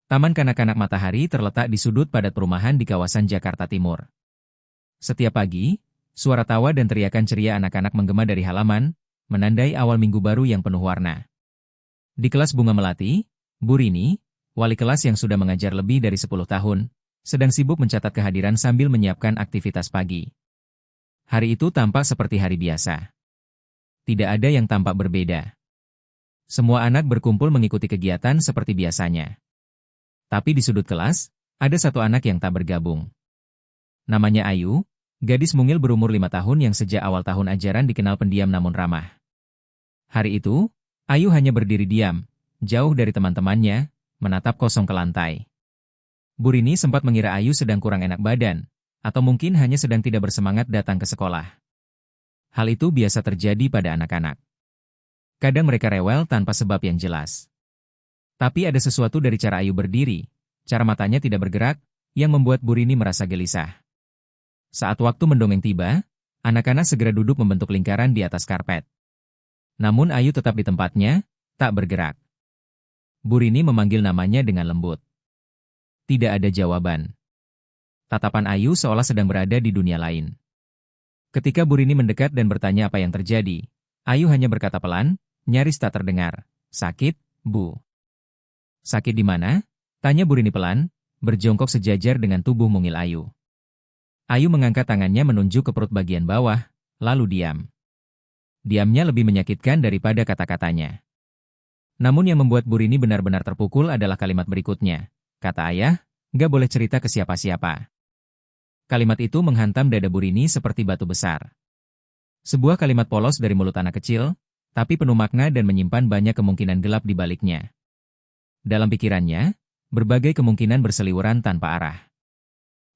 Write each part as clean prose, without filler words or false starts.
Taman Kanak-kanak Matahari terletak di sudut padat perumahan di kawasan Jakarta Timur. Setiap pagi, suara tawa dan teriakan ceria anak-anak menggema dari halaman, menandai awal minggu baru yang penuh warna. Di kelas Bunga Melati, Bu Rini, wali kelas yang sudah mengajar lebih dari 10 tahun, sedang sibuk mencatat kehadiran sambil menyiapkan aktivitas pagi. Hari itu tampak seperti hari biasa. Tidak ada yang tampak berbeda. Semua anak berkumpul mengikuti kegiatan seperti biasanya. Tapi di sudut kelas, ada satu anak yang tak bergabung. Namanya Ayu, gadis mungil berumur 5 tahun yang sejak awal tahun ajaran dikenal pendiam namun ramah. Hari itu, Ayu hanya berdiri diam, jauh dari teman-temannya, menatap kosong ke lantai. Bu Rini sempat mengira Ayu sedang kurang enak badan, atau mungkin hanya sedang tidak bersemangat datang ke sekolah. Hal itu biasa terjadi pada anak-anak. Kadang mereka rewel tanpa sebab yang jelas. Tapi ada sesuatu dari cara Ayu berdiri, cara matanya tidak bergerak, yang membuat Bu Rini merasa gelisah. Saat waktu mendongeng tiba, anak-anak segera duduk membentuk lingkaran di atas karpet. Namun Ayu tetap di tempatnya, tak bergerak. Bu Rini memanggil namanya dengan lembut. Tidak ada jawaban. Tatapan Ayu seolah sedang berada di dunia lain. Ketika Bu Rini mendekat dan bertanya apa yang terjadi, Ayu hanya berkata pelan, nyaris tak terdengar. Sakit, Bu. Sakit di mana? Tanya Bu Rini pelan, berjongkok sejajar dengan tubuh mungil Ayu. Ayu mengangkat tangannya menunjuk ke perut bagian bawah, lalu diam. Diamnya lebih menyakitkan daripada kata-katanya. Namun yang membuat Bu Rini benar-benar terpukul adalah kalimat berikutnya. Kata ayah, gak boleh cerita ke siapa-siapa. Kalimat itu menghantam dada Bu Rini seperti batu besar. Sebuah kalimat polos dari mulut anak kecil, tapi penuh makna dan menyimpan banyak kemungkinan gelap di baliknya. Dalam pikirannya, berbagai kemungkinan berseliweran tanpa arah.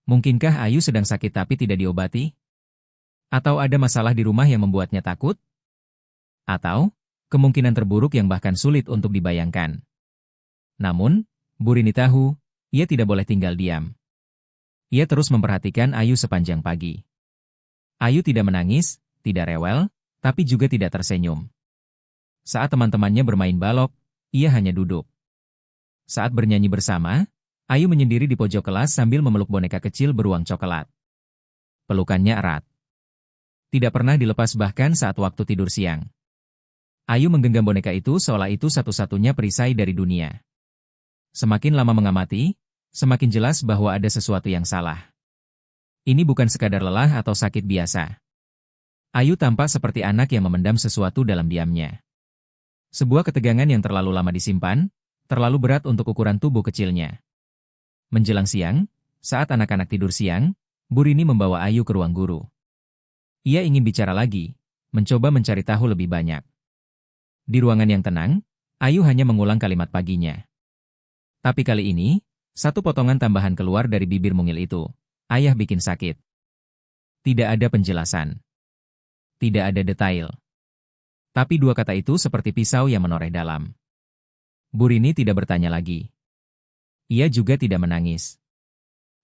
Mungkinkah Ayu sedang sakit tapi tidak diobati? Atau ada masalah di rumah yang membuatnya takut? Atau, kemungkinan terburuk yang bahkan sulit untuk dibayangkan. Namun, Bu Rini tahu, ia tidak boleh tinggal diam. Ia terus memperhatikan Ayu sepanjang pagi. Ayu tidak menangis, tidak rewel, tapi juga tidak tersenyum. Saat teman-temannya bermain balok, ia hanya duduk. Saat bernyanyi bersama, Ayu menyendiri di pojok kelas sambil memeluk boneka kecil beruang coklat. Pelukannya erat. Tidak pernah dilepas bahkan saat waktu tidur siang. Ayu menggenggam boneka itu seolah itu satu-satunya perisai dari dunia. Semakin lama mengamati, semakin jelas bahwa ada sesuatu yang salah. Ini bukan sekadar lelah atau sakit biasa. Ayu tampak seperti anak yang memendam sesuatu dalam diamnya. Sebuah ketegangan yang terlalu lama disimpan, terlalu berat untuk ukuran tubuh kecilnya. Menjelang siang, saat anak-anak tidur siang, Bu Rini membawa Ayu ke ruang guru. Ia ingin bicara lagi, mencoba mencari tahu lebih banyak. Di ruangan yang tenang, Ayu hanya mengulang kalimat paginya. Tapi kali ini, satu potongan tambahan keluar dari bibir mungil itu. Ayah bikin sakit. Tidak ada penjelasan. Tidak ada detail. Tapi dua kata itu seperti pisau yang menoreh dalam. Bu Rini tidak bertanya lagi. Ia juga tidak menangis.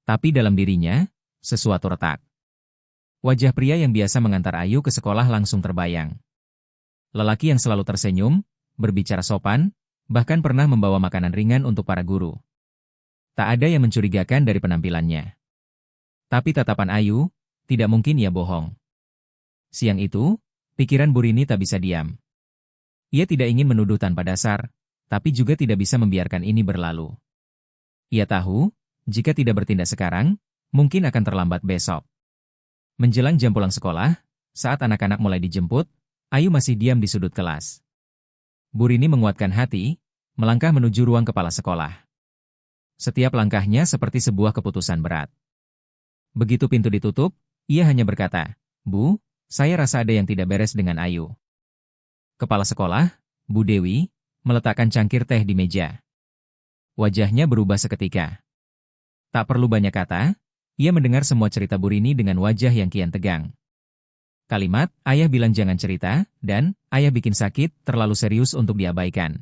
Tapi dalam dirinya, sesuatu retak. Wajah pria yang biasa mengantar Ayu ke sekolah langsung terbayang. Lelaki yang selalu tersenyum, berbicara sopan, bahkan pernah membawa makanan ringan untuk para guru. Tak ada yang mencurigakan dari penampilannya. Tapi tatapan Ayu, tidak mungkin ia bohong. Siang itu, pikiran Bu Rini tak bisa diam. Ia tidak ingin menuduh tanpa dasar, tapi juga tidak bisa membiarkan ini berlalu. Ia tahu, jika tidak bertindak sekarang, mungkin akan terlambat besok. Menjelang jam pulang sekolah, saat anak-anak mulai dijemput, Ayu masih diam di sudut kelas. Bu Rini menguatkan hati, melangkah menuju ruang kepala sekolah. Setiap langkahnya seperti sebuah keputusan berat. Begitu pintu ditutup, ia hanya berkata, Bu, saya rasa ada yang tidak beres dengan Ayu. Kepala sekolah, Bu Dewi, meletakkan cangkir teh di meja. Wajahnya berubah seketika. Tak perlu banyak kata, ia mendengar semua cerita Bu Rini dengan wajah yang kian tegang. Kalimat, ayah bilang jangan cerita, dan ayah bikin sakit, terlalu serius untuk diabaikan.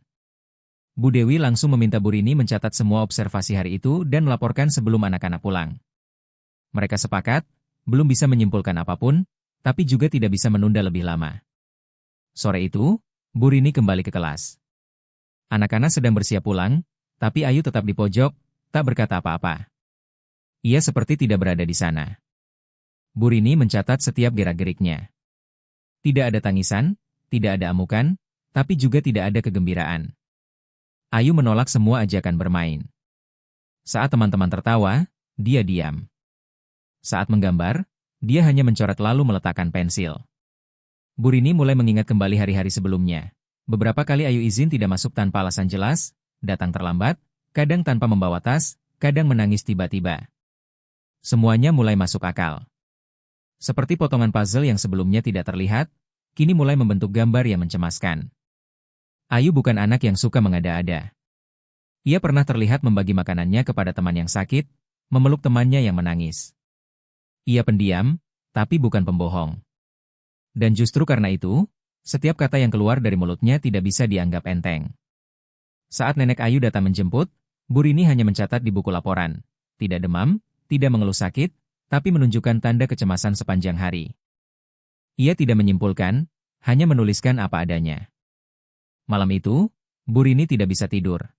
Bu Dewi langsung meminta Bu Rini mencatat semua observasi hari itu dan melaporkan sebelum anak-anak pulang. Mereka sepakat, belum bisa menyimpulkan apapun, tapi juga tidak bisa menunda lebih lama. Sore itu, Bu Rini kembali ke kelas. Anak-anak sedang bersiap pulang, Tapi Ayu tetap di pojok, tak berkata apa-apa. Ia seperti tidak berada di sana. Bu Rini mencatat setiap gerak-geriknya. Tidak ada tangisan, tidak ada amukan, tapi juga tidak ada kegembiraan. Ayu menolak semua ajakan bermain. Saat teman-teman tertawa, dia diam. Saat menggambar, dia hanya mencoret lalu meletakkan pensil. Bu Rini mulai mengingat kembali hari-hari sebelumnya. Beberapa kali Ayu izin tidak masuk tanpa alasan jelas, datang terlambat, kadang tanpa membawa tas, kadang menangis tiba-tiba. Semuanya mulai masuk akal. Seperti potongan puzzle yang sebelumnya tidak terlihat, kini mulai membentuk gambar yang mencemaskan. Ayu bukan anak yang suka mengada-ada. Ia pernah terlihat membagi makanannya kepada teman yang sakit, memeluk temannya yang menangis. Ia pendiam, tapi bukan pembohong. Dan justru karena itu, setiap kata yang keluar dari mulutnya tidak bisa dianggap enteng. Saat nenek Ayu datang menjemput, Bu Rini hanya mencatat di buku laporan. Tidak demam, tidak mengeluh sakit, tapi menunjukkan tanda kecemasan sepanjang hari. Ia tidak menyimpulkan, hanya menuliskan apa adanya. Malam itu, Bu Rini tidak bisa tidur.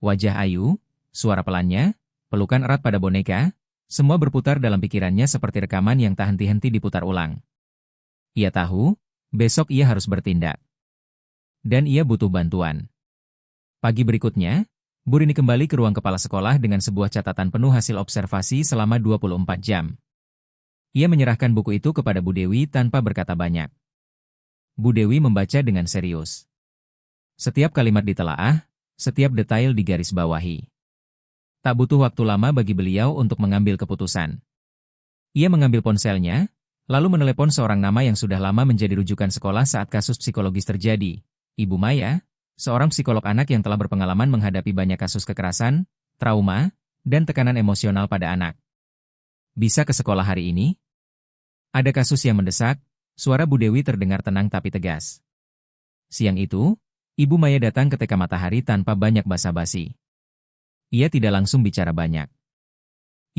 Wajah Ayu, suara pelannya, pelukan erat pada boneka, semua berputar dalam pikirannya seperti rekaman yang tak henti-henti diputar ulang. Ia tahu, besok ia harus bertindak. Dan ia butuh bantuan. Pagi berikutnya, Bu Rini kembali ke ruang kepala sekolah dengan sebuah catatan penuh hasil observasi selama 24 jam. Ia menyerahkan buku itu kepada Bu Dewi tanpa berkata banyak. Bu Dewi membaca dengan serius. Setiap kalimat ditelaah, setiap detail digarisbawahi. Tak butuh waktu lama bagi beliau untuk mengambil keputusan. Ia mengambil ponselnya, lalu menelepon seorang nama yang sudah lama menjadi rujukan sekolah saat kasus psikologis terjadi, Ibu Maya, seorang psikolog anak yang telah berpengalaman menghadapi banyak kasus kekerasan, trauma, dan tekanan emosional pada anak. Bisa ke sekolah hari ini? Ada kasus yang mendesak, suara Bu Dewi terdengar tenang tapi tegas. Siang itu, Ibu Maya datang ke TK Matahari tanpa banyak basa-basi. Ia tidak langsung bicara banyak.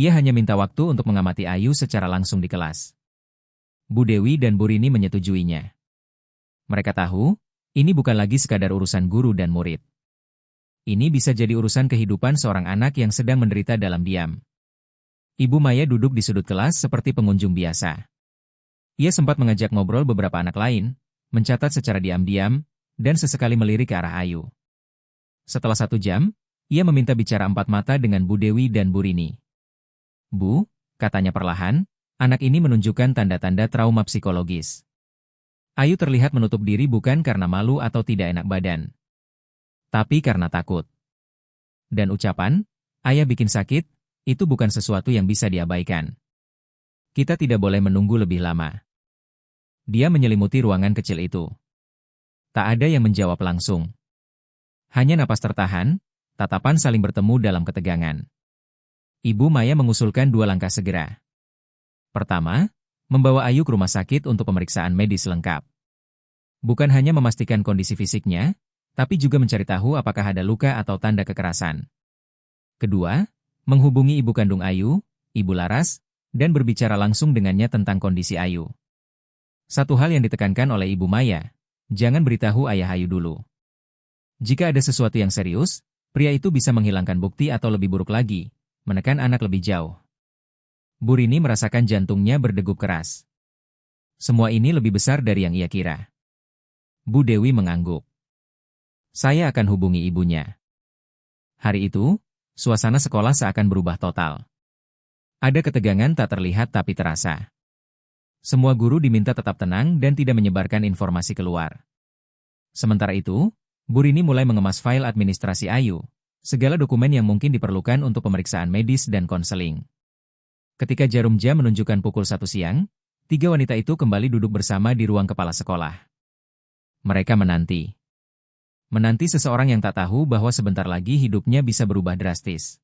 Ia hanya minta waktu untuk mengamati Ayu secara langsung di kelas. Bu Dewi dan Bu Rini menyetujuinya. Mereka tahu, ini bukan lagi sekadar urusan guru dan murid. Ini bisa jadi urusan kehidupan seorang anak yang sedang menderita dalam diam. Ibu Maya duduk di sudut kelas seperti pengunjung biasa. Ia sempat mengajak ngobrol beberapa anak lain, mencatat secara diam-diam, dan sesekali melirik ke arah Ayu. Setelah 1 jam, ia meminta bicara empat mata dengan Bu Dewi dan Bu Rini. Bu, katanya perlahan, anak ini menunjukkan tanda-tanda trauma psikologis. Ayu terlihat menutup diri bukan karena malu atau tidak enak badan, tapi karena takut. Dan ucapan, ayah bikin sakit, itu bukan sesuatu yang bisa diabaikan. Kita tidak boleh menunggu lebih lama. Dia menyelimuti ruangan kecil itu. Tak ada yang menjawab langsung. Hanya napas tertahan, tatapan saling bertemu dalam ketegangan. Ibu Maya mengusulkan 2 langkah segera. Pertama, membawa Ayu ke rumah sakit untuk pemeriksaan medis lengkap. Bukan hanya memastikan kondisi fisiknya, tapi juga mencari tahu apakah ada luka atau tanda kekerasan. Kedua, menghubungi ibu kandung Ayu, Ibu Laras, dan berbicara langsung dengannya tentang kondisi Ayu. Satu hal yang ditekankan oleh Ibu Maya, jangan beritahu ayah Ayu dulu. Jika ada sesuatu yang serius, pria itu bisa menghilangkan bukti atau lebih buruk lagi, menekan anak lebih jauh. Bu Rini merasakan jantungnya berdegup keras. Semua ini lebih besar dari yang ia kira. Bu Dewi mengangguk. Saya akan hubungi ibunya. Hari itu, suasana sekolah seakan berubah total. Ada ketegangan tak terlihat tapi terasa. Semua guru diminta tetap tenang dan tidak menyebarkan informasi keluar. Sementara itu, Bu Rini mulai mengemas file administrasi Ayu, segala dokumen yang mungkin diperlukan untuk pemeriksaan medis dan konseling. Ketika jarum jam menunjukkan pukul 1 siang, 3 wanita itu kembali duduk bersama di ruang kepala sekolah. Mereka menanti. Menanti seseorang yang tak tahu bahwa sebentar lagi hidupnya bisa berubah drastis.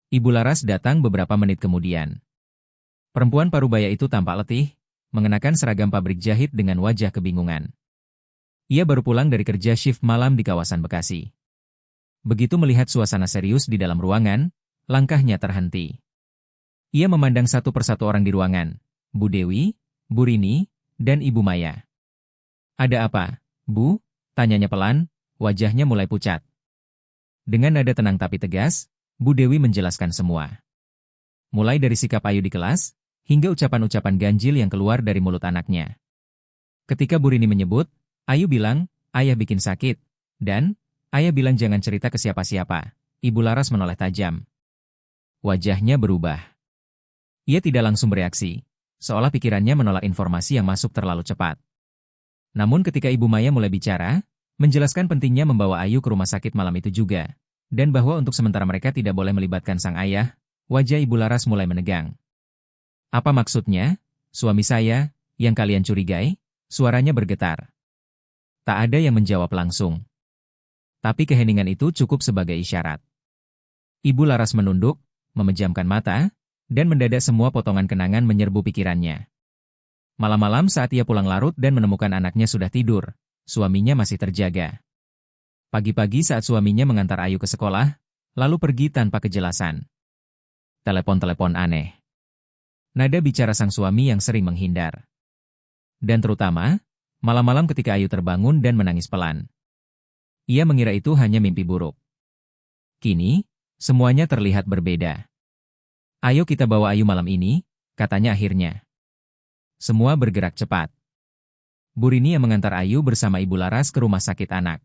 Ibu Laras datang beberapa menit kemudian. Perempuan parubaya itu tampak letih, mengenakan seragam pabrik jahit dengan wajah kebingungan. Ia baru pulang dari kerja shift malam di kawasan Bekasi. Begitu melihat suasana serius di dalam ruangan, langkahnya terhenti. Ia memandang satu persatu orang di ruangan, Bu Dewi, Bu Rini, dan Ibu Maya. Ada apa, Bu? Tanyanya pelan, wajahnya mulai pucat. Dengan nada tenang tapi tegas, Bu Dewi menjelaskan semua. Mulai dari sikap Ayu di kelas, hingga ucapan-ucapan ganjil yang keluar dari mulut anaknya. Ketika Bu Rini menyebut, Ayu bilang, "Ayah bikin sakit." Dan, Ayah bilang jangan cerita ke siapa-siapa. Ibu Laras menoleh tajam. Wajahnya berubah. Ia tidak langsung bereaksi, seolah pikirannya menolak informasi yang masuk terlalu cepat. Namun ketika Ibu Maya mulai bicara, menjelaskan pentingnya membawa Ayu ke rumah sakit malam itu juga, dan bahwa untuk sementara mereka tidak boleh melibatkan sang ayah, wajah Ibu Laras mulai menegang. "Apa maksudnya, suami saya, yang kalian curigai?" Suaranya bergetar. Tak ada yang menjawab langsung. Tapi keheningan itu cukup sebagai isyarat. Ibu Laras menunduk, memejamkan mata, dan mendadak semua potongan kenangan menyerbu pikirannya. Malam-malam saat ia pulang larut dan menemukan anaknya sudah tidur, suaminya masih terjaga. Pagi-pagi saat suaminya mengantar Ayu ke sekolah, lalu pergi tanpa kejelasan. Telepon-telepon aneh. Nada bicara sang suami yang sering menghindar. Dan terutama, malam-malam ketika Ayu terbangun dan menangis pelan. Ia mengira itu hanya mimpi buruk. Kini, semuanya terlihat berbeda. "Ayo kita bawa Ayu malam ini," katanya akhirnya. Semua bergerak cepat. Bu Rini yang mengantar Ayu bersama Ibu Laras ke rumah sakit anak.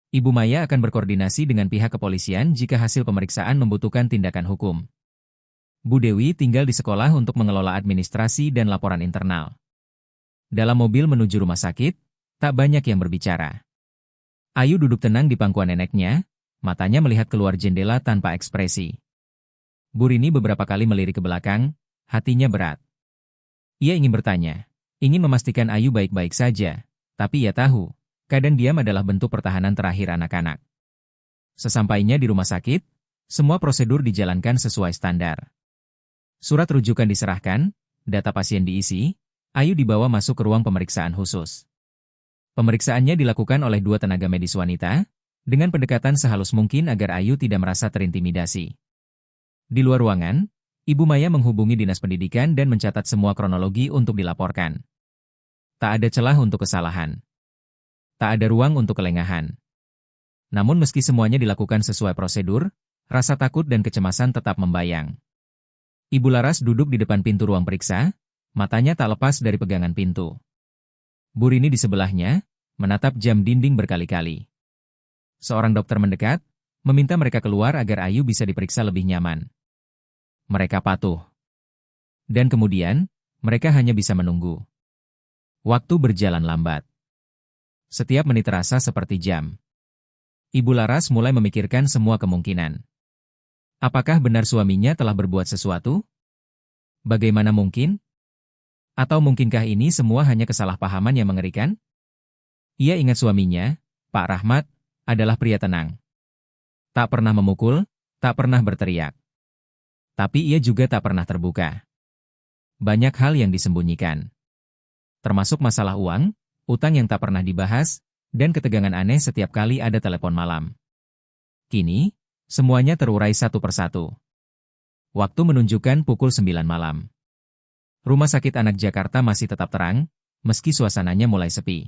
Ibu Maya akan berkoordinasi dengan pihak kepolisian jika hasil pemeriksaan membutuhkan tindakan hukum. Bu Dewi tinggal di sekolah untuk mengelola administrasi dan laporan internal. Dalam mobil menuju rumah sakit, tak banyak yang berbicara. Ayu duduk tenang di pangkuan neneknya, matanya melihat keluar jendela tanpa ekspresi. Bu Rini beberapa kali melirik ke belakang, hatinya berat. Ia ingin bertanya, ingin memastikan Ayu baik-baik saja, tapi ia tahu, keadaan diam adalah bentuk pertahanan terakhir anak-anak. Sesampainya di rumah sakit, semua prosedur dijalankan sesuai standar. Surat rujukan diserahkan, data pasien diisi, Ayu dibawa masuk ke ruang pemeriksaan khusus. Pemeriksaannya dilakukan oleh 2 tenaga medis wanita, dengan pendekatan sehalus mungkin agar Ayu tidak merasa terintimidasi. Di luar ruangan, Ibu Maya menghubungi Dinas Pendidikan dan mencatat semua kronologi untuk dilaporkan. Tak ada celah untuk kesalahan. Tak ada ruang untuk kelengahan. Namun meski semuanya dilakukan sesuai prosedur, rasa takut dan kecemasan tetap membayang. Ibu Laras duduk di depan pintu ruang periksa, matanya tak lepas dari pegangan pintu. Bu Rini di sebelahnya, menatap jam dinding berkali-kali. Seorang dokter mendekat, meminta mereka keluar agar Ayu bisa diperiksa lebih nyaman. Mereka patuh. Dan kemudian, mereka hanya bisa menunggu. Waktu berjalan lambat. Setiap menit terasa seperti jam. Ibu Laras mulai memikirkan semua kemungkinan. Apakah benar suaminya telah berbuat sesuatu? Bagaimana mungkin? Atau mungkinkah ini semua hanya kesalahpahaman yang mengerikan? Ia ingat suaminya, Pak Rahmat, adalah pria tenang. Tak pernah memukul, tak pernah berteriak. Tapi ia juga tak pernah terbuka. Banyak hal yang disembunyikan. Termasuk masalah uang, utang yang tak pernah dibahas, dan ketegangan aneh setiap kali ada telepon malam. Kini, semuanya terurai satu persatu. Waktu menunjukkan pukul 9 malam. Rumah sakit anak Jakarta masih tetap terang, meski suasananya mulai sepi.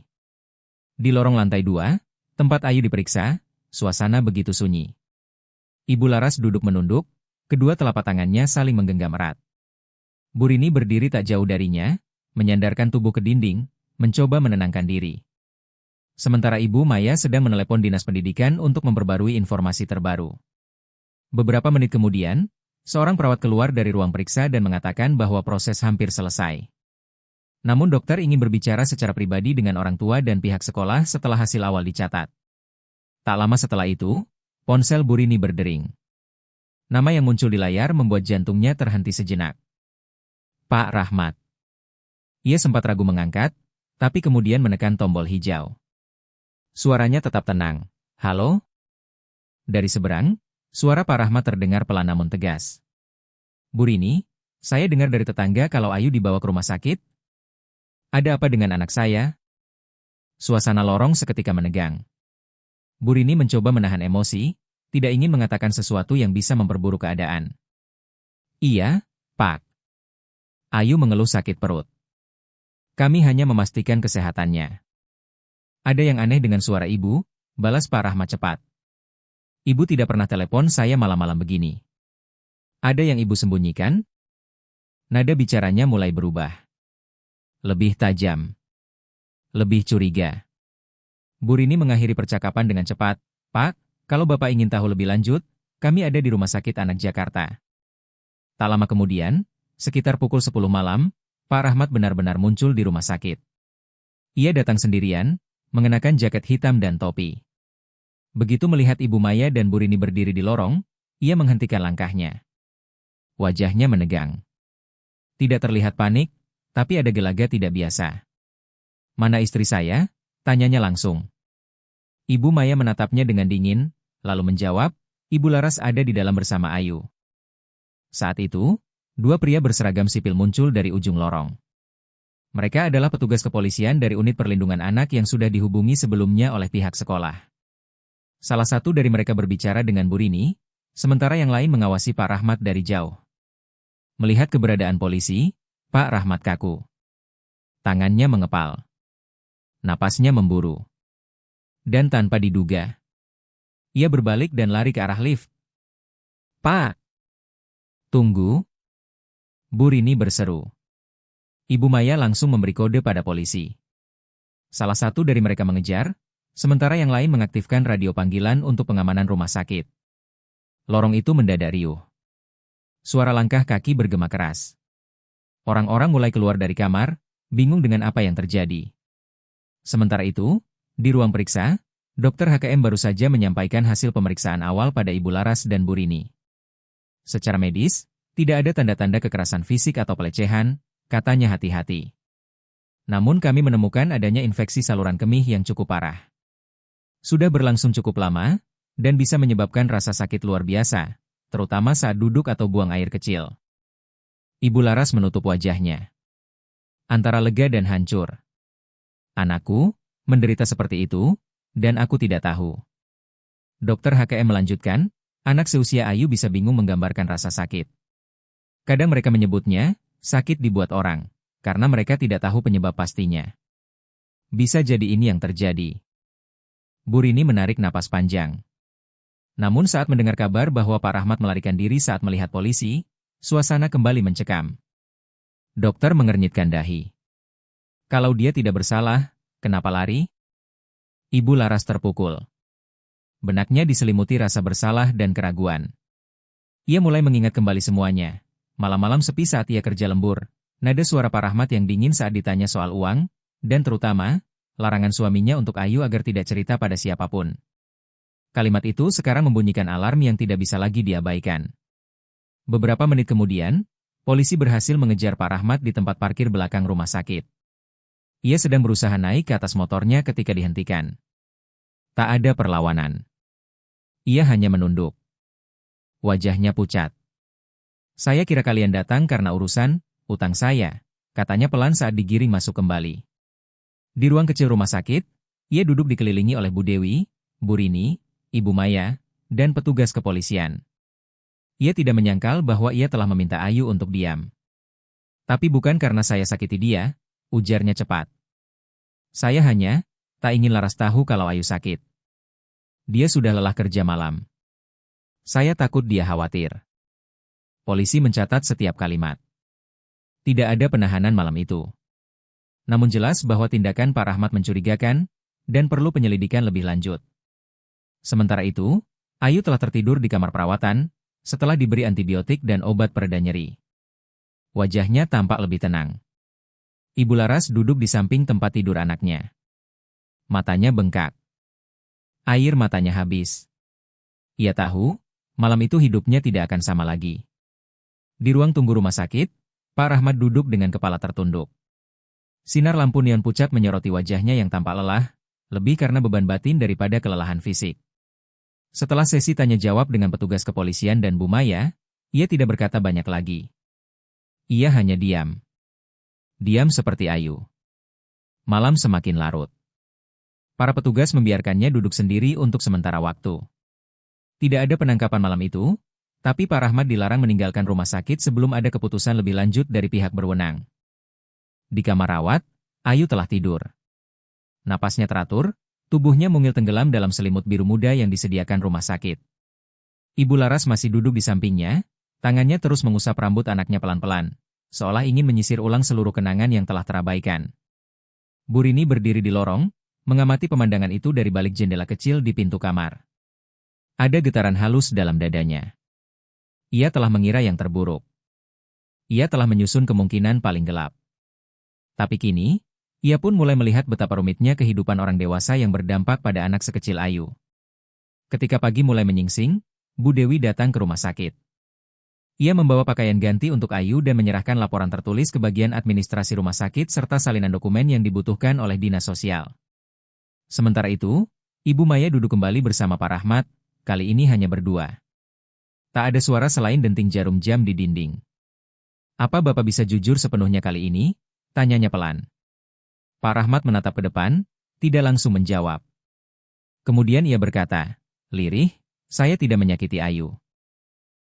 Di lorong lantai 2, tempat Ayu diperiksa, suasana begitu sunyi. Ibu Laras duduk menunduk, kedua telapak tangannya saling menggenggam erat. Bu Rini berdiri tak jauh darinya, menyandarkan tubuh ke dinding, mencoba menenangkan diri. Sementara Ibu Maya sedang menelepon Dinas Pendidikan untuk memperbarui informasi terbaru. Beberapa menit kemudian, seorang perawat keluar dari ruang periksa dan mengatakan bahwa proses hampir selesai. Namun dokter ingin berbicara secara pribadi dengan orang tua dan pihak sekolah setelah hasil awal dicatat. Tak lama setelah itu, ponsel Bu Rini berdering. Nama yang muncul di layar membuat jantungnya terhenti sejenak. Pak Rahmat. Ia sempat ragu mengangkat, tapi kemudian menekan tombol hijau. Suaranya tetap tenang. Halo? Dari seberang, suara Pak Rahmat terdengar pelan namun tegas. Bu Rini, saya dengar dari tetangga kalau Ayu dibawa ke rumah sakit. Ada apa dengan anak saya? Suasana lorong seketika menegang. Bu Rini mencoba menahan emosi, tidak ingin mengatakan sesuatu yang bisa memperburuk keadaan. Iya, Pak. Ayu mengeluh sakit perut. Kami hanya memastikan kesehatannya. Ada yang aneh dengan suara ibu, balas Pak Rahmat cepat. Ibu tidak pernah telepon saya malam-malam begini. Ada yang ibu sembunyikan? Nada bicaranya mulai berubah. Lebih tajam. Lebih curiga. Bu Rini mengakhiri percakapan dengan cepat. Pak, kalau Bapak ingin tahu lebih lanjut, kami ada di Rumah Sakit Anak Jakarta. Tak lama kemudian, sekitar pukul 10 malam, Pak Rahmat benar-benar muncul di rumah sakit. Ia datang sendirian, mengenakan jaket hitam dan topi. Begitu melihat Ibu Maya dan Bu Rini berdiri di lorong, ia menghentikan langkahnya. Wajahnya menegang. Tidak terlihat panik, tapi ada gelagat tidak biasa. Mana istri saya? Tanyanya langsung. Ibu Maya menatapnya dengan dingin, lalu menjawab, Ibu Laras ada di dalam bersama Ayu. Saat itu, dua pria berseragam sipil muncul dari ujung lorong. Mereka adalah petugas kepolisian dari Unit Perlindungan Anak yang sudah dihubungi sebelumnya oleh pihak sekolah. Salah satu dari mereka berbicara dengan Bu Rini, sementara yang lain mengawasi Pak Rahmat dari jauh. Melihat keberadaan polisi, Pak Rahmat kaku. Tangannya mengepal. Napasnya memburu. Dan tanpa diduga, ia berbalik dan lari ke arah lift. Pak! Tunggu! Bu Rini berseru. Ibu Maya langsung memberi kode pada polisi. Salah satu dari mereka mengejar, sementara yang lain mengaktifkan radio panggilan untuk pengamanan rumah sakit. Lorong itu mendadak riuh. Suara langkah kaki bergema keras. Orang-orang mulai keluar dari kamar, bingung dengan apa yang terjadi. Sementara itu, di ruang periksa, Dokter HKM baru saja menyampaikan hasil pemeriksaan awal pada Ibu Laras dan Bu Rini. Secara medis, tidak ada tanda-tanda kekerasan fisik atau pelecehan, katanya hati-hati. Namun kami menemukan adanya infeksi saluran kemih yang cukup parah. Sudah berlangsung cukup lama, dan bisa menyebabkan rasa sakit luar biasa, terutama saat duduk atau buang air kecil. Ibu Laras menutup wajahnya. Antara lega dan hancur. Anakku, menderita seperti itu, dan aku tidak tahu. Dokter HKM melanjutkan, anak seusia Ayu bisa bingung menggambarkan rasa sakit. Kadang mereka menyebutnya, sakit dibuat orang, karena mereka tidak tahu penyebab pastinya. Bisa jadi ini yang terjadi. Bu Rini menarik napas panjang. Namun saat mendengar kabar bahwa Pak Rahmat melarikan diri saat melihat polisi, suasana kembali mencekam. Dokter mengernyitkan dahi. Kalau dia tidak bersalah, kenapa lari? Ibu Laras terpukul. Benaknya diselimuti rasa bersalah dan keraguan. Ia mulai mengingat kembali semuanya. Malam-malam sepi saat ia kerja lembur, nada suara Pak Rahmat yang dingin saat ditanya soal uang, dan terutama, larangan suaminya untuk Ayu agar tidak cerita pada siapapun. Kalimat itu sekarang membunyikan alarm yang tidak bisa lagi diabaikan. Beberapa menit kemudian, polisi berhasil mengejar Pak Rahmat di tempat parkir belakang rumah sakit. Ia sedang berusaha naik ke atas motornya ketika dihentikan. Tak ada perlawanan. Ia hanya menunduk. Wajahnya pucat. Saya kira kalian datang karena urusan utang saya, katanya pelan saat digiring masuk kembali. Di ruang kecil rumah sakit, ia duduk dikelilingi oleh Bu Dewi, Bu Rini, Ibu Maya, dan petugas kepolisian. Ia tidak menyangkal bahwa ia telah meminta Ayu untuk diam. Tapi bukan karena saya sakiti dia, ujarnya cepat. Saya hanya tak ingin Laras tahu kalau Ayu sakit. Dia sudah lelah kerja malam. Saya takut dia khawatir. Polisi mencatat setiap kalimat. Tidak ada penahanan malam itu. Namun jelas bahwa tindakan Pak Rahmat mencurigakan dan perlu penyelidikan lebih lanjut. Sementara itu, Ayu telah tertidur di kamar perawatan setelah diberi antibiotik dan obat pereda nyeri. Wajahnya tampak lebih tenang. Ibu Laras duduk di samping tempat tidur anaknya. Matanya bengkak. Air matanya habis. Ia tahu, malam itu hidupnya tidak akan sama lagi. Di ruang tunggu rumah sakit, Pak Rahmat duduk dengan kepala tertunduk. Sinar lampu neon pucat menyoroti wajahnya yang tampak lelah, lebih karena beban batin daripada kelelahan fisik. Setelah sesi tanya-jawab dengan petugas kepolisian dan Bu Maya, ia tidak berkata banyak lagi. Ia hanya diam. Diam seperti Ayu. Malam semakin larut. Para petugas membiarkannya duduk sendiri untuk sementara waktu. Tidak ada penangkapan malam itu, tapi Pak Rahmat dilarang meninggalkan rumah sakit sebelum ada keputusan lebih lanjut dari pihak berwenang. Di kamar rawat, Ayu telah tidur. Napasnya teratur, tubuhnya mungil tenggelam dalam selimut biru muda yang disediakan rumah sakit. Ibu Laras masih duduk di sampingnya, tangannya terus mengusap rambut anaknya pelan-pelan, seolah ingin menyisir ulang seluruh kenangan yang telah terabaikan. Bu Rini berdiri di lorong, mengamati pemandangan itu dari balik jendela kecil di pintu kamar. Ada getaran halus dalam dadanya. Ia telah mengira yang terburuk. Ia telah menyusun kemungkinan paling gelap. Tapi kini, ia pun mulai melihat betapa rumitnya kehidupan orang dewasa yang berdampak pada anak sekecil Ayu. Ketika pagi mulai menyingsing, Bu Dewi datang ke rumah sakit. Ia membawa pakaian ganti untuk Ayu dan menyerahkan laporan tertulis ke bagian administrasi rumah sakit serta salinan dokumen yang dibutuhkan oleh dinas sosial. Sementara itu, Ibu Maya duduk kembali bersama Pak Rahmat, kali ini hanya berdua. Tak ada suara selain denting jarum jam di dinding. "Apa Bapak bisa jujur sepenuhnya kali ini?" tanyanya pelan. Pak Rahmat menatap ke depan, tidak langsung menjawab. Kemudian ia berkata, "Lirih, saya tidak menyakiti Ayu.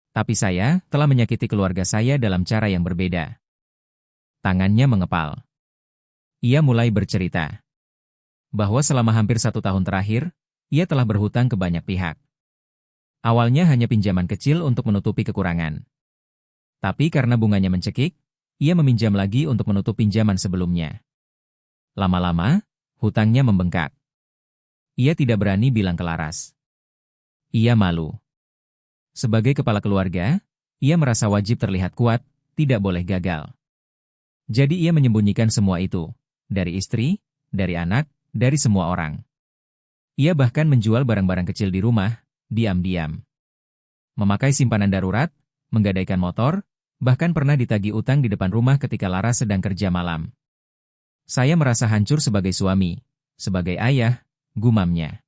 Tapi saya telah menyakiti keluarga saya dalam cara yang berbeda." Tangannya mengepal. Ia mulai bercerita bahwa selama hampir 1 tahun terakhir, ia telah berhutang ke banyak pihak. Awalnya hanya pinjaman kecil untuk menutupi kekurangan. Tapi karena bunganya mencekik, ia meminjam lagi untuk menutup pinjaman sebelumnya. Lama-lama, hutangnya membengkak. Ia tidak berani bilang ke Laras. Ia malu. Sebagai kepala keluarga, ia merasa wajib terlihat kuat, tidak boleh gagal. Jadi ia menyembunyikan semua itu, dari istri, dari anak, dari semua orang. Ia bahkan menjual barang-barang kecil di rumah, diam-diam. Memakai simpanan darurat, menggadaikan motor, bahkan pernah ditagih utang di depan rumah ketika Laras sedang kerja malam. "Saya merasa hancur sebagai suami, sebagai ayah," gumamnya.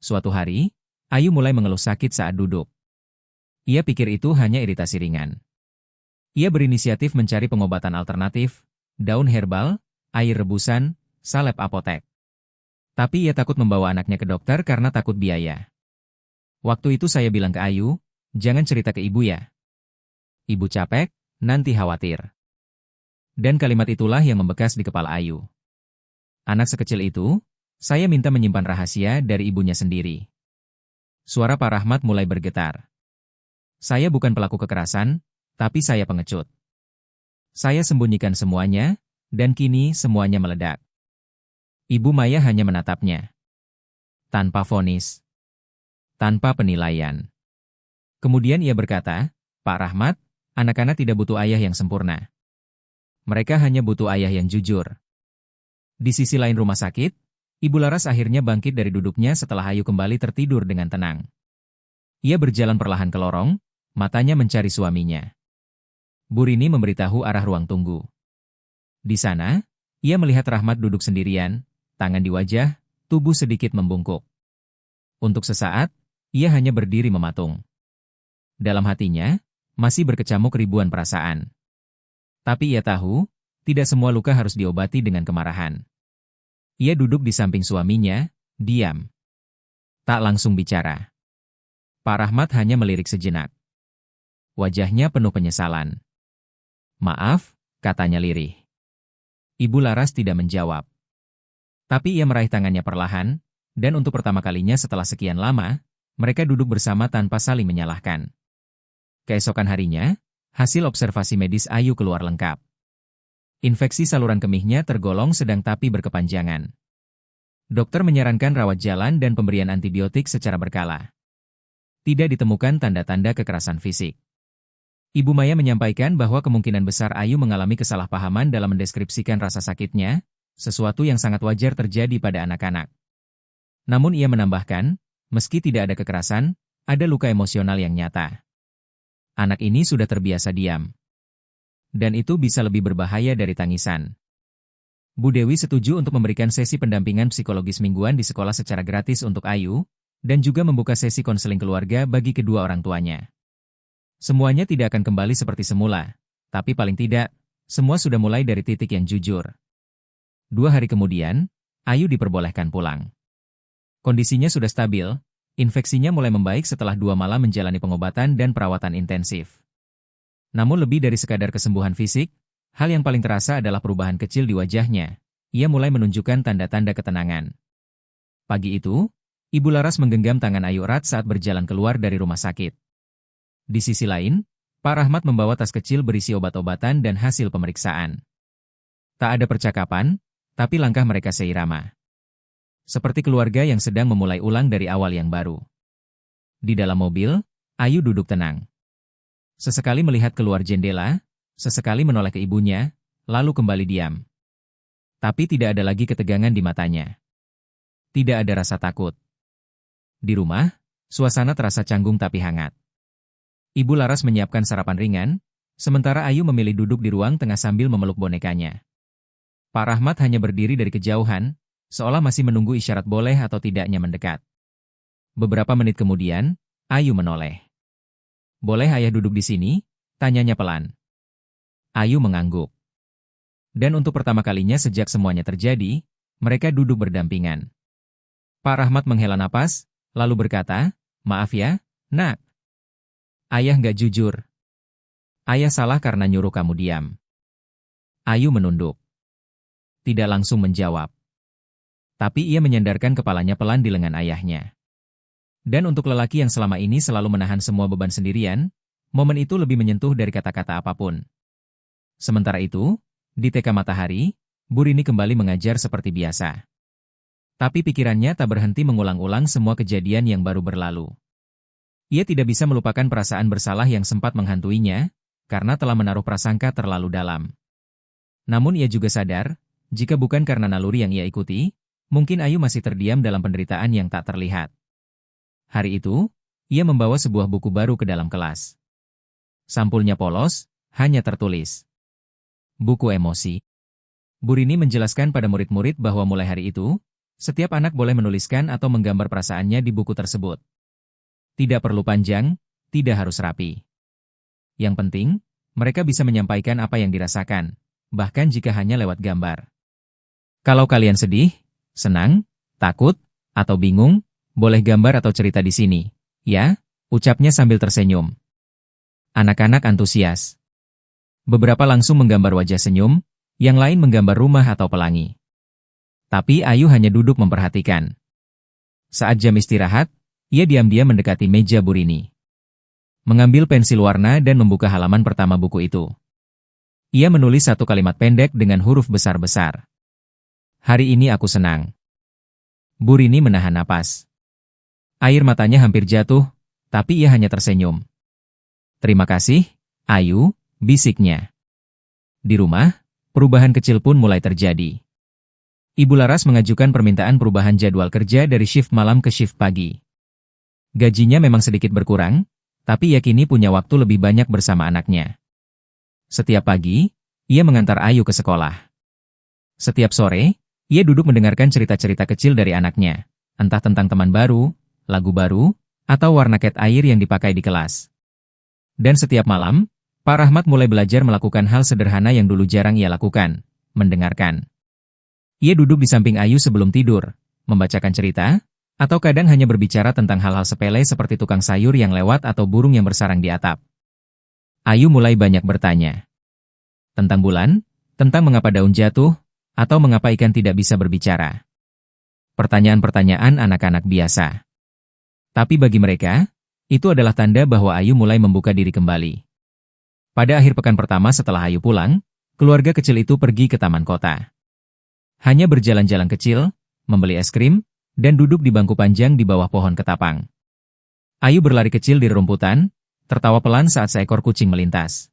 Suatu hari, Ayu mulai mengeluh sakit saat duduk. Ia pikir itu hanya iritasi ringan. Ia berinisiatif mencari pengobatan alternatif, daun herbal, air rebusan, salep apotek. Tapi ia takut membawa anaknya ke dokter karena takut biaya. Waktu itu saya bilang ke Ayu, "Jangan cerita ke ibu ya. Ibu capek, nanti khawatir." Dan kalimat itulah yang membekas di kepala Ayu. Anak sekecil itu, saya minta menyimpan rahasia dari ibunya sendiri. Suara Pak Rahmat mulai bergetar. "Saya bukan pelaku kekerasan, tapi saya pengecut. Saya sembunyikan semuanya, dan kini semuanya meledak." Ibu Maya hanya menatapnya. Tanpa vonis. Tanpa penilaian. Kemudian ia berkata, "Pak Rahmat, anak-anak tidak butuh ayah yang sempurna. Mereka hanya butuh ayah yang jujur." Di sisi lain rumah sakit, Ibu Laras akhirnya bangkit dari duduknya setelah Ayu kembali tertidur dengan tenang. Ia berjalan perlahan ke lorong, matanya mencari suaminya. Bu Rini memberitahu arah ruang tunggu. Di sana, ia melihat Rahmat duduk sendirian, tangan di wajah, tubuh sedikit membungkuk. Untuk sesaat, ia hanya berdiri mematung. Dalam hatinya, masih berkecamuk ribuan perasaan. Tapi ia tahu, tidak semua luka harus diobati dengan kemarahan. Ia duduk di samping suaminya, diam. Tak langsung bicara. Pak Rahmat hanya melirik sejenak. Wajahnya penuh penyesalan. "Maaf," katanya lirih. Ibu Laras tidak menjawab. Tapi ia meraih tangannya perlahan, dan untuk pertama kalinya setelah sekian lama, mereka duduk bersama tanpa saling menyalahkan. Keesokan harinya, hasil observasi medis Ayu keluar lengkap. Infeksi saluran kemihnya tergolong sedang tapi berkepanjangan. Dokter menyarankan rawat jalan dan pemberian antibiotik secara berkala. Tidak ditemukan tanda-tanda kekerasan fisik. Ibu Maya menyampaikan bahwa kemungkinan besar Ayu mengalami kesalahpahaman dalam mendeskripsikan rasa sakitnya, sesuatu yang sangat wajar terjadi pada anak-anak. Namun ia menambahkan, meski tidak ada kekerasan, ada luka emosional yang nyata. Anak ini sudah terbiasa diam. Dan itu bisa lebih berbahaya dari tangisan. Bu Dewi setuju untuk memberikan sesi pendampingan psikologis mingguan di sekolah secara gratis untuk Ayu, dan juga membuka sesi konseling keluarga bagi kedua orang tuanya. Semuanya tidak akan kembali seperti semula, tapi paling tidak, semua sudah mulai dari titik yang jujur. 2 hari kemudian, Ayu diperbolehkan pulang. Kondisinya sudah stabil, infeksinya mulai membaik setelah 2 malam menjalani pengobatan dan perawatan intensif. Namun lebih dari sekadar kesembuhan fisik, hal yang paling terasa adalah perubahan kecil di wajahnya. Ia mulai menunjukkan tanda-tanda ketenangan. Pagi itu, Ibu Laras menggenggam tangan Ayu erat saat berjalan keluar dari rumah sakit. Di sisi lain, Pak Rahmat membawa tas kecil berisi obat-obatan dan hasil pemeriksaan. Tak ada percakapan, tapi langkah mereka seirama. Seperti keluarga yang sedang memulai ulang dari awal yang baru. Di dalam mobil, Ayu duduk tenang. Sesekali melihat keluar jendela, sesekali menoleh ke ibunya, lalu kembali diam. Tapi tidak ada lagi ketegangan di matanya. Tidak ada rasa takut. Di rumah, suasana terasa canggung tapi hangat. Ibu Laras menyiapkan sarapan ringan, sementara Ayu memilih duduk di ruang tengah sambil memeluk bonekanya. Pak Rahmat hanya berdiri dari kejauhan, seolah masih menunggu isyarat boleh atau tidaknya mendekat. Beberapa menit kemudian, Ayu menoleh. "Boleh ayah duduk di sini?" tanyanya pelan. Ayu mengangguk. Dan untuk pertama kalinya sejak semuanya terjadi, mereka duduk berdampingan. Pak Rahmat menghela napas, lalu berkata, "Maaf ya, Nak. Ayah nggak jujur. Ayah salah karena nyuruh kamu diam." Ayu menunduk. Tidak langsung menjawab. Tapi ia menyandarkan kepalanya pelan di lengan ayahnya. Dan untuk lelaki yang selama ini selalu menahan semua beban sendirian, momen itu lebih menyentuh dari kata-kata apapun. Sementara itu, di TK Matahari, Bu Rini kembali mengajar seperti biasa. Tapi pikirannya tak berhenti mengulang-ulang semua kejadian yang baru berlalu. Ia tidak bisa melupakan perasaan bersalah yang sempat menghantuinya, karena telah menaruh prasangka terlalu dalam. Namun ia juga sadar, jika bukan karena naluri yang ia ikuti, mungkin Ayu masih terdiam dalam penderitaan yang tak terlihat. Hari itu, ia membawa sebuah buku baru ke dalam kelas. Sampulnya polos, hanya tertulis, "Buku Emosi." Bu Rini menjelaskan pada murid-murid bahwa mulai hari itu, setiap anak boleh menuliskan atau menggambar perasaannya di buku tersebut. Tidak perlu panjang, tidak harus rapi. Yang penting, mereka bisa menyampaikan apa yang dirasakan, bahkan jika hanya lewat gambar. Kalau kalian sedih, senang, takut, atau bingung, boleh gambar atau cerita di sini, ya, ucapnya sambil tersenyum. Anak-anak antusias. Beberapa langsung menggambar wajah senyum, yang lain menggambar rumah atau pelangi. Tapi Ayu hanya duduk memperhatikan. Saat jam istirahat, ia diam-diam mendekati meja Bu Rini. Mengambil pensil warna dan membuka halaman pertama buku itu. Ia menulis satu kalimat pendek dengan huruf besar-besar. "Hari ini aku senang." Bu Rini menahan napas. Air matanya hampir jatuh, tapi ia hanya tersenyum. "Terima kasih, Ayu," bisiknya. Di rumah, perubahan kecil pun mulai terjadi. Ibu Laras mengajukan permintaan perubahan jadwal kerja dari shift malam ke shift pagi. Gajinya memang sedikit berkurang, tapi ia kini punya waktu lebih banyak bersama anaknya. Setiap pagi, ia mengantar Ayu ke sekolah. Setiap sore, ia duduk mendengarkan cerita-cerita kecil dari anaknya, entah tentang teman baru, lagu baru, atau warna cat air yang dipakai di kelas. Dan setiap malam, Pak Rahmat mulai belajar melakukan hal sederhana yang dulu jarang ia lakukan, mendengarkan. Ia duduk di samping Ayu sebelum tidur, membacakan cerita, atau kadang hanya berbicara tentang hal-hal sepele seperti tukang sayur yang lewat atau burung yang bersarang di atap. Ayu mulai banyak bertanya. Tentang bulan, tentang mengapa daun jatuh, atau mengapa ikan tidak bisa berbicara. Pertanyaan-pertanyaan anak-anak biasa. Tapi bagi mereka, itu adalah tanda bahwa Ayu mulai membuka diri kembali. Pada akhir pekan pertama setelah Ayu pulang, keluarga kecil itu pergi ke taman kota. Hanya berjalan-jalan kecil, membeli es krim, dan duduk di bangku panjang di bawah pohon ketapang. Ayu berlari kecil di rerumputan, tertawa pelan saat seekor kucing melintas.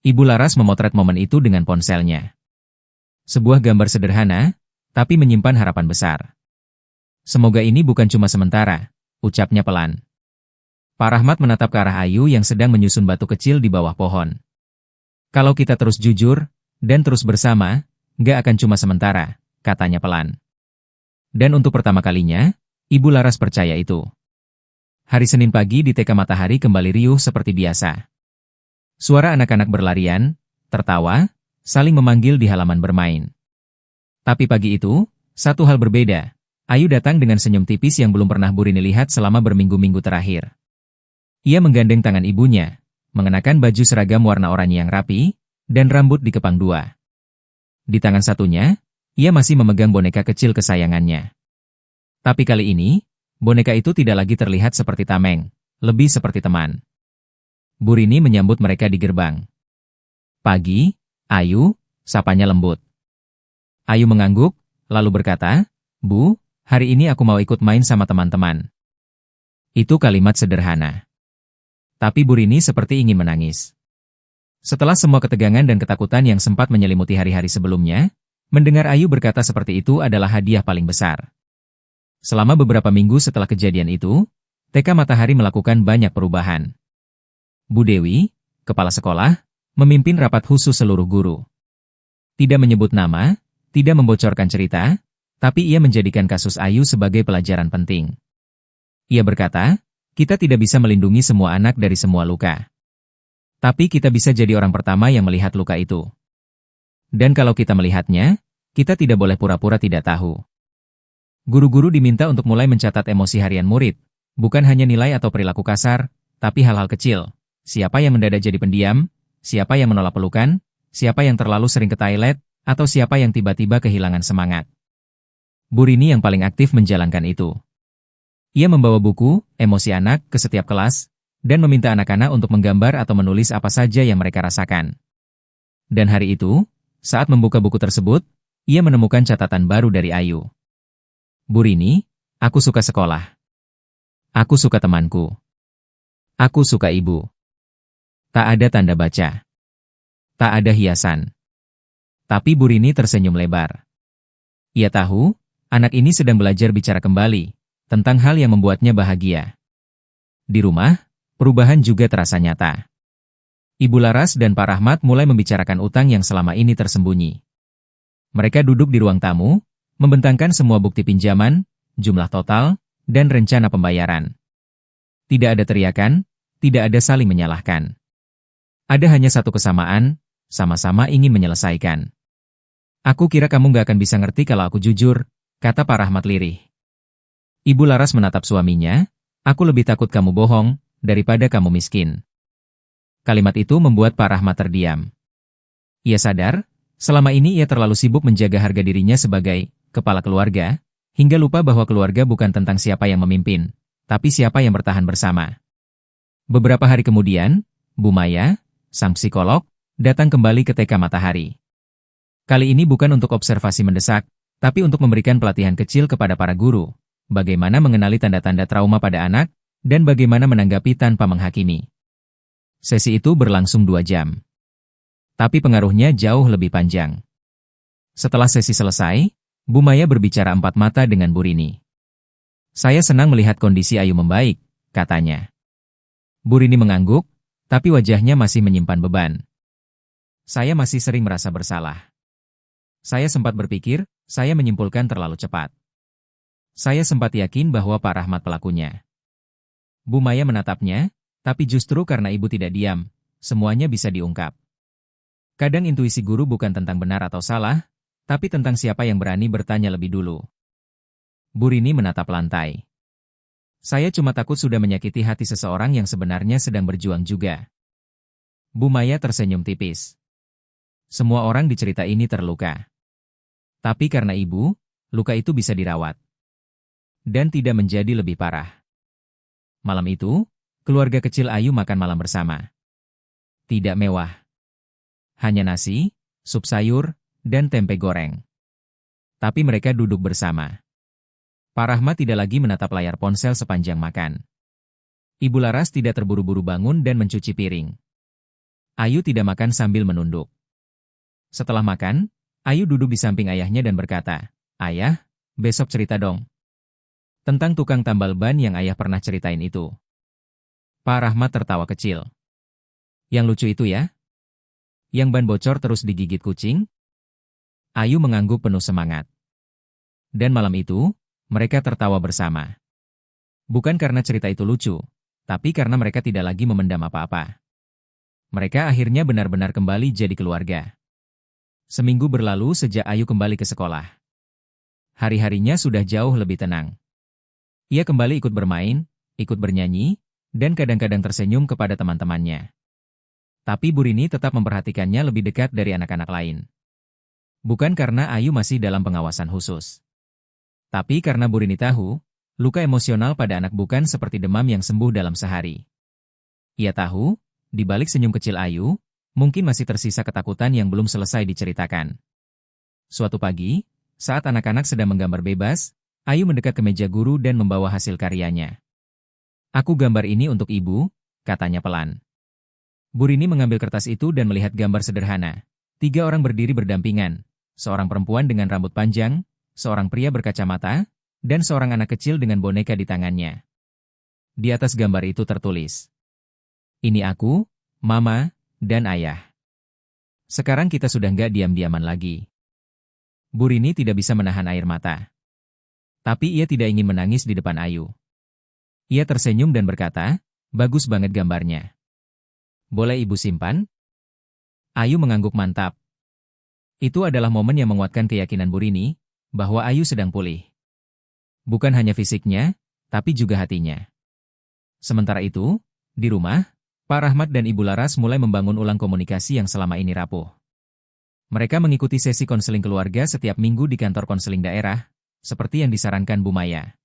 Ibu Laras memotret momen itu dengan ponselnya. Sebuah gambar sederhana, tapi menyimpan harapan besar. "Semoga ini bukan cuma sementara," ucapnya pelan. Pak Rahmat menatap ke arah Ayu yang sedang menyusun batu kecil di bawah pohon. "Kalau kita terus jujur, dan terus bersama, gak akan cuma sementara," katanya pelan. Dan untuk pertama kalinya, Ibu Laras percaya itu. Hari Senin pagi di TK Matahari kembali riuh seperti biasa. Suara anak-anak berlarian, tertawa, saling memanggil di halaman bermain. Tapi pagi itu, satu hal berbeda. Ayu datang dengan senyum tipis yang belum pernah Bu Rini lihat selama berminggu-minggu terakhir. Ia menggandeng tangan ibunya, mengenakan baju seragam warna oranye yang rapi, dan rambut dikepang dua. Di tangan satunya, ia masih memegang boneka kecil kesayangannya. Tapi kali ini, Boneka itu tidak lagi terlihat seperti tameng, lebih seperti teman. Bu Rini menyambut mereka di gerbang. "Pagi, Ayu," sapanya lembut. Ayu mengangguk, lalu berkata, "Bu, hari ini aku mau ikut main sama teman-teman." Itu kalimat sederhana. Tapi Bu Rini seperti ingin menangis. Setelah semua ketegangan dan ketakutan yang sempat menyelimuti hari-hari sebelumnya, mendengar Ayu berkata seperti itu adalah hadiah paling besar. Selama beberapa minggu setelah kejadian itu, TK Matahari melakukan banyak perubahan. Bu Dewi, kepala sekolah, memimpin rapat khusus seluruh guru. Tidak menyebut nama, tidak membocorkan cerita, tapi ia menjadikan kasus Ayu sebagai pelajaran penting. Ia berkata, "Kita tidak bisa melindungi semua anak dari semua luka. Tapi kita bisa jadi orang pertama yang melihat luka itu. Dan kalau kita melihatnya, kita tidak boleh pura-pura tidak tahu." Guru-guru diminta untuk mulai mencatat emosi harian murid, bukan hanya nilai atau perilaku kasar, tapi hal-hal kecil. Siapa yang mendadak jadi pendiam, siapa yang menolak pelukan, siapa yang terlalu sering ke toilet, atau siapa yang tiba-tiba kehilangan semangat. Bu Rini yang paling aktif menjalankan itu. Ia membawa buku, emosi anak, ke setiap kelas, dan meminta anak-anak untuk menggambar atau menulis apa saja yang mereka rasakan. Dan hari itu, saat membuka buku tersebut, ia menemukan catatan baru dari Ayu. "Bu Rini, aku suka sekolah. Aku suka temanku. Aku suka ibu." Tak ada tanda baca. Tak ada hiasan. Tapi Bu Rini tersenyum lebar. Ia tahu, anak ini sedang belajar bicara kembali, tentang hal yang membuatnya bahagia. Di rumah, perubahan juga terasa nyata. Ibu Laras dan Pak Rahmat mulai membicarakan utang yang selama ini tersembunyi. Mereka duduk di ruang tamu, membentangkan semua bukti pinjaman, jumlah total, dan rencana pembayaran. Tidak ada teriakan, tidak ada saling menyalahkan. Ada hanya satu kesamaan, sama-sama ingin menyelesaikan. "Aku kira kamu gak akan bisa ngerti kalau aku jujur," kata Pak Rahmat lirih. Ibu Laras menatap suaminya, "Aku lebih takut kamu bohong, daripada kamu miskin." Kalimat itu membuat Pak Rahmat terdiam. Ia sadar, selama ini ia terlalu sibuk menjaga harga dirinya sebagai kepala keluarga, hingga lupa bahwa keluarga bukan tentang siapa yang memimpin, tapi siapa yang bertahan bersama. Beberapa hari kemudian, Bu Maya, sang psikolog, datang kembali ke TK Matahari. Kali ini bukan untuk observasi mendesak, tapi untuk memberikan pelatihan kecil kepada para guru, bagaimana mengenali tanda-tanda trauma pada anak, dan bagaimana menanggapi tanpa menghakimi. Sesi itu berlangsung 2 jam. Tapi pengaruhnya jauh lebih panjang. Setelah sesi selesai, Bu Maya berbicara empat mata dengan Bu Rini. "Saya senang melihat kondisi Ayu membaik," katanya. Bu Rini mengangguk, tapi wajahnya masih menyimpan beban. "Saya masih sering merasa bersalah. Saya sempat berpikir, saya menyimpulkan terlalu cepat. Saya sempat yakin bahwa Pak Rahmat pelakunya." Bu Maya menatapnya, tapi justru karena ibu tidak diam, semuanya bisa diungkap. Kadang intuisi guru bukan tentang benar atau salah, tapi tentang siapa yang berani bertanya lebih dulu. Bu Rini menatap lantai. "Saya cuma takut sudah menyakiti hati seseorang yang sebenarnya sedang berjuang juga." Bu Maya tersenyum tipis. "Semua orang di cerita ini terluka. Tapi karena ibu, luka itu bisa dirawat. Dan tidak menjadi lebih parah." Malam itu, keluarga kecil Ayu makan malam bersama. Tidak mewah. Hanya nasi, sup sayur, dan tempe goreng. Tapi mereka duduk bersama. Pak Rahmat tidak lagi menatap layar ponsel sepanjang makan. Ibu Laras tidak terburu-buru bangun dan mencuci piring. Ayu tidak makan sambil menunduk. Setelah makan, Ayu duduk di samping ayahnya dan berkata, "Ayah, besok cerita dong. Tentang tukang tambal ban yang ayah pernah ceritain itu." Pak Rahmat tertawa kecil. "Yang lucu itu ya? Yang ban bocor terus digigit kucing?" Ayu mengangguk penuh semangat. Dan malam itu, mereka tertawa bersama. Bukan karena cerita itu lucu, tapi karena mereka tidak lagi memendam apa-apa. Mereka akhirnya benar-benar kembali jadi keluarga. Seminggu berlalu sejak Ayu kembali ke sekolah. Hari-harinya sudah jauh lebih tenang. Ia kembali ikut bermain, ikut bernyanyi, dan kadang-kadang tersenyum kepada teman-temannya. Tapi Bu Rini tetap memperhatikannya lebih dekat dari anak-anak lain. Bukan karena Ayu masih dalam pengawasan khusus. Tapi karena Bu Rini tahu, luka emosional pada anak bukan seperti demam yang sembuh dalam sehari. Ia tahu, di balik senyum kecil Ayu, mungkin masih tersisa ketakutan yang belum selesai diceritakan. Suatu pagi, saat anak-anak sedang menggambar bebas, Ayu mendekat ke meja guru dan membawa hasil karyanya. "Aku gambar ini untuk ibu," katanya pelan. Bu Rini mengambil kertas itu dan melihat gambar sederhana. 3 orang berdiri berdampingan, seorang perempuan dengan rambut panjang, seorang pria berkacamata, dan seorang anak kecil dengan boneka di tangannya. Di atas gambar itu tertulis, "Ini aku, Mama, dan Ayah. Sekarang kita sudah nggak diam-diaman lagi." Bu Rini tidak bisa menahan air mata. Tapi ia tidak ingin menangis di depan Ayu. Ia tersenyum dan berkata, "Bagus banget gambarnya. Boleh ibu simpan?" Ayu mengangguk mantap. Itu adalah momen yang menguatkan keyakinan Bu Rini, bahwa Ayu sedang pulih. Bukan hanya fisiknya, tapi juga hatinya. Sementara itu, di rumah, Pak Rahmat dan Ibu Laras mulai membangun ulang komunikasi yang selama ini rapuh. Mereka mengikuti sesi konseling keluarga setiap minggu di kantor konseling daerah, seperti yang disarankan Bu Maya.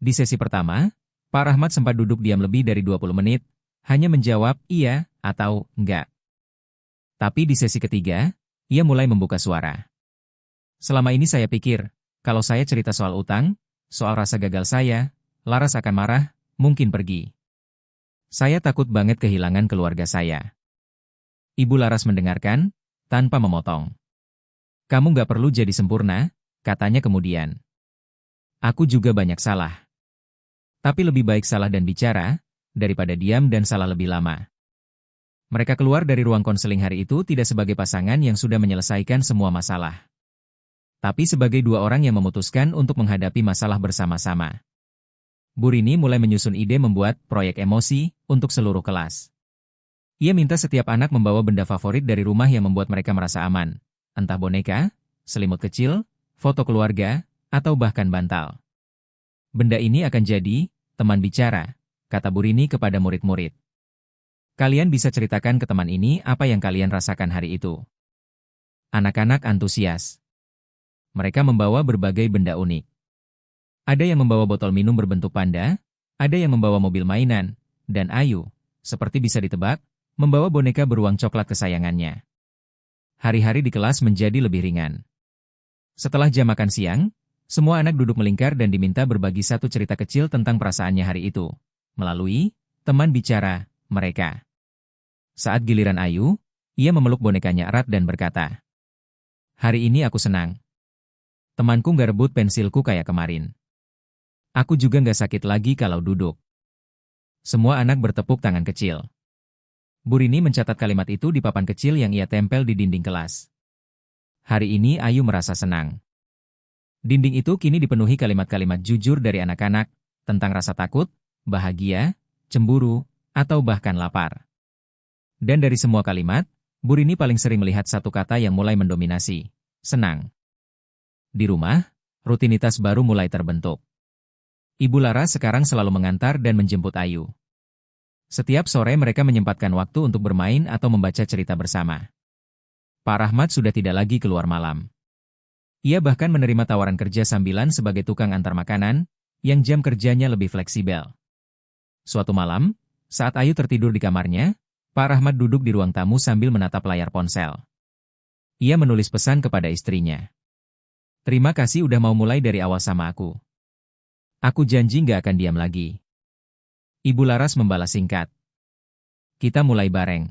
Di sesi pertama, Pak Rahmat sempat duduk diam lebih dari 20 menit, hanya menjawab iya atau enggak. Tapi di sesi ketiga, ia mulai membuka suara. "Selama ini saya pikir, kalau saya cerita soal utang, soal rasa gagal saya, Laras akan marah, mungkin pergi. Saya takut banget kehilangan keluarga saya." Ibu Laras mendengarkan, tanpa memotong. "Kamu nggak perlu jadi sempurna," katanya kemudian. "Aku juga banyak salah. Tapi lebih baik salah dan bicara, daripada diam dan salah lebih lama." Mereka keluar dari ruang konseling hari itu tidak sebagai pasangan yang sudah menyelesaikan semua masalah, tapi sebagai 2 orang yang memutuskan untuk menghadapi masalah bersama-sama. Bu Rini mulai menyusun ide membuat proyek emosi untuk seluruh kelas. Ia minta setiap anak membawa benda favorit dari rumah yang membuat mereka merasa aman, entah boneka, selimut kecil, foto keluarga, atau bahkan bantal. "Benda ini akan jadi teman bicara," kata Bu Rini kepada murid-murid. "Kalian bisa ceritakan ke teman ini apa yang kalian rasakan hari itu." Anak-anak antusias. Mereka membawa berbagai benda unik. Ada yang membawa botol minum berbentuk panda, ada yang membawa mobil mainan, dan Ayu, seperti bisa ditebak, membawa boneka beruang coklat kesayangannya. Hari-hari di kelas menjadi lebih ringan. Setelah jam makan siang, semua anak duduk melingkar dan diminta berbagi satu cerita kecil tentang perasaannya hari itu, melalui teman bicara mereka. Saat giliran Ayu, ia memeluk bonekanya erat dan berkata, "Hari ini aku senang. Temanku nggak rebut pensilku kayak kemarin. Aku juga nggak sakit lagi kalau duduk." Semua anak bertepuk tangan kecil. Bu Rini mencatat kalimat itu di papan kecil yang ia tempel di dinding kelas. Hari ini Ayu merasa senang. Dinding itu kini dipenuhi kalimat-kalimat jujur dari anak-anak, tentang rasa takut, bahagia, cemburu, atau bahkan lapar. Dan dari semua kalimat, Bu Rini paling sering melihat satu kata yang mulai mendominasi, senang. Di rumah, rutinitas baru mulai terbentuk. Ibu Lara sekarang selalu mengantar dan menjemput Ayu. Setiap sore mereka menyempatkan waktu untuk bermain atau membaca cerita bersama. Pak Rahmat sudah tidak lagi keluar malam. Ia bahkan menerima tawaran kerja sambilan sebagai tukang antar makanan, yang jam kerjanya lebih fleksibel. Suatu malam, saat Ayu tertidur di kamarnya, Pak Rahmat duduk di ruang tamu sambil menatap layar ponsel. Ia menulis pesan kepada istrinya. "Terima kasih udah mau mulai dari awal sama aku. Aku janji nggak akan diam lagi." Ibu Laras membalas singkat. "Kita mulai bareng.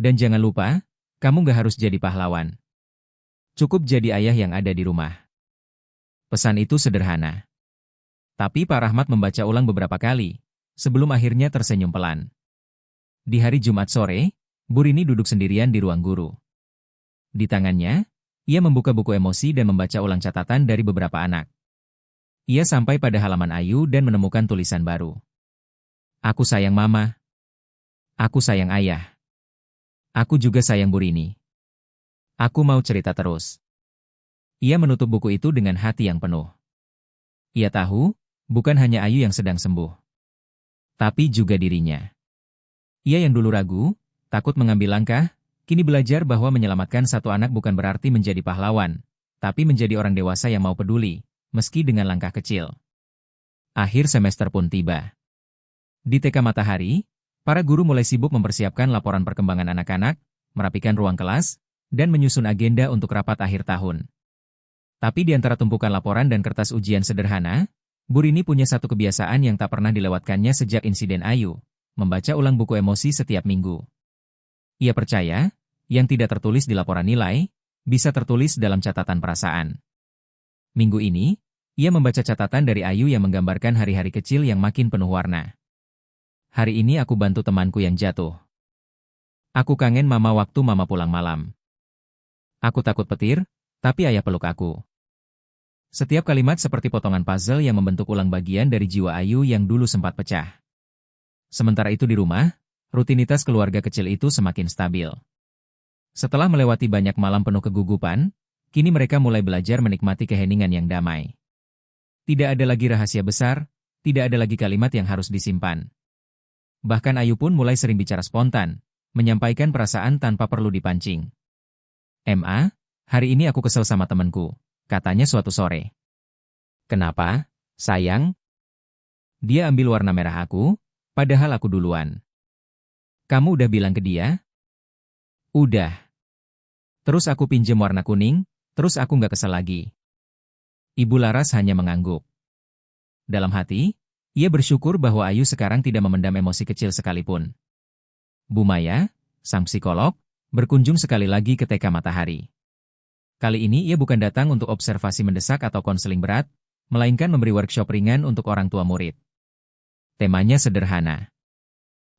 Dan jangan lupa, kamu nggak harus jadi pahlawan. Cukup jadi ayah yang ada di rumah." Pesan itu sederhana. Tapi Pak Rahmat membaca ulang beberapa kali, sebelum akhirnya tersenyum pelan. Di hari Jumat sore, Bu Rini duduk sendirian di ruang guru. Di tangannya, ia membuka buku emosi dan membaca ulang catatan dari beberapa anak. Ia sampai pada halaman Ayu dan menemukan tulisan baru. "Aku sayang Mama. Aku sayang Ayah. Aku juga sayang Bu Rini. Aku mau cerita terus." Ia menutup buku itu dengan hati yang penuh. Ia tahu, bukan hanya Ayu yang sedang sembuh, tapi juga dirinya. Ia yang dulu ragu, takut mengambil langkah, kini belajar bahwa menyelamatkan satu anak bukan berarti menjadi pahlawan, tapi menjadi orang dewasa yang mau peduli, meski dengan langkah kecil. Akhir semester pun tiba. Di TK Matahari, para guru mulai sibuk mempersiapkan laporan perkembangan anak-anak, merapikan ruang kelas, dan menyusun agenda untuk rapat akhir tahun. Tapi di antara tumpukan laporan dan kertas ujian sederhana, Bu Rini punya satu kebiasaan yang tak pernah dilewatkannya sejak insiden Ayu, membaca ulang buku emosi setiap minggu. Ia percaya, yang tidak tertulis di laporan nilai, bisa tertulis dalam catatan perasaan. Minggu ini, ia membaca catatan dari Ayu yang menggambarkan hari-hari kecil yang makin penuh warna. Hari ini aku bantu temanku yang jatuh. Aku kangen mama waktu mama pulang malam. Aku takut petir, tapi ayah peluk aku. Setiap kalimat seperti potongan puzzle yang membentuk ulang bagian dari jiwa Ayu yang dulu sempat pecah. Sementara itu di rumah, rutinitas keluarga kecil itu semakin stabil. Setelah melewati banyak malam penuh kegugupan, kini mereka mulai belajar menikmati keheningan yang damai. Tidak ada lagi rahasia besar, tidak ada lagi kalimat yang harus disimpan. Bahkan Ayu pun mulai sering bicara spontan, menyampaikan perasaan tanpa perlu dipancing. "Ma, hari ini aku kesel sama temanku," katanya suatu sore. "Kenapa, sayang?" "Dia ambil warna merah aku, padahal aku duluan." "Kamu udah bilang ke dia?" "Udah. Terus aku pinjem warna kuning, terus aku nggak kesel lagi." Ibu Laras hanya mengangguk. Dalam hati, ia bersyukur bahwa Ayu sekarang tidak memendam emosi kecil sekalipun. Bu Maya, sang psikolog, berkunjung sekali lagi ke TK Matahari. Kali ini ia bukan datang untuk observasi mendesak atau konseling berat, melainkan memberi workshop ringan untuk orang tua murid. Temanya sederhana.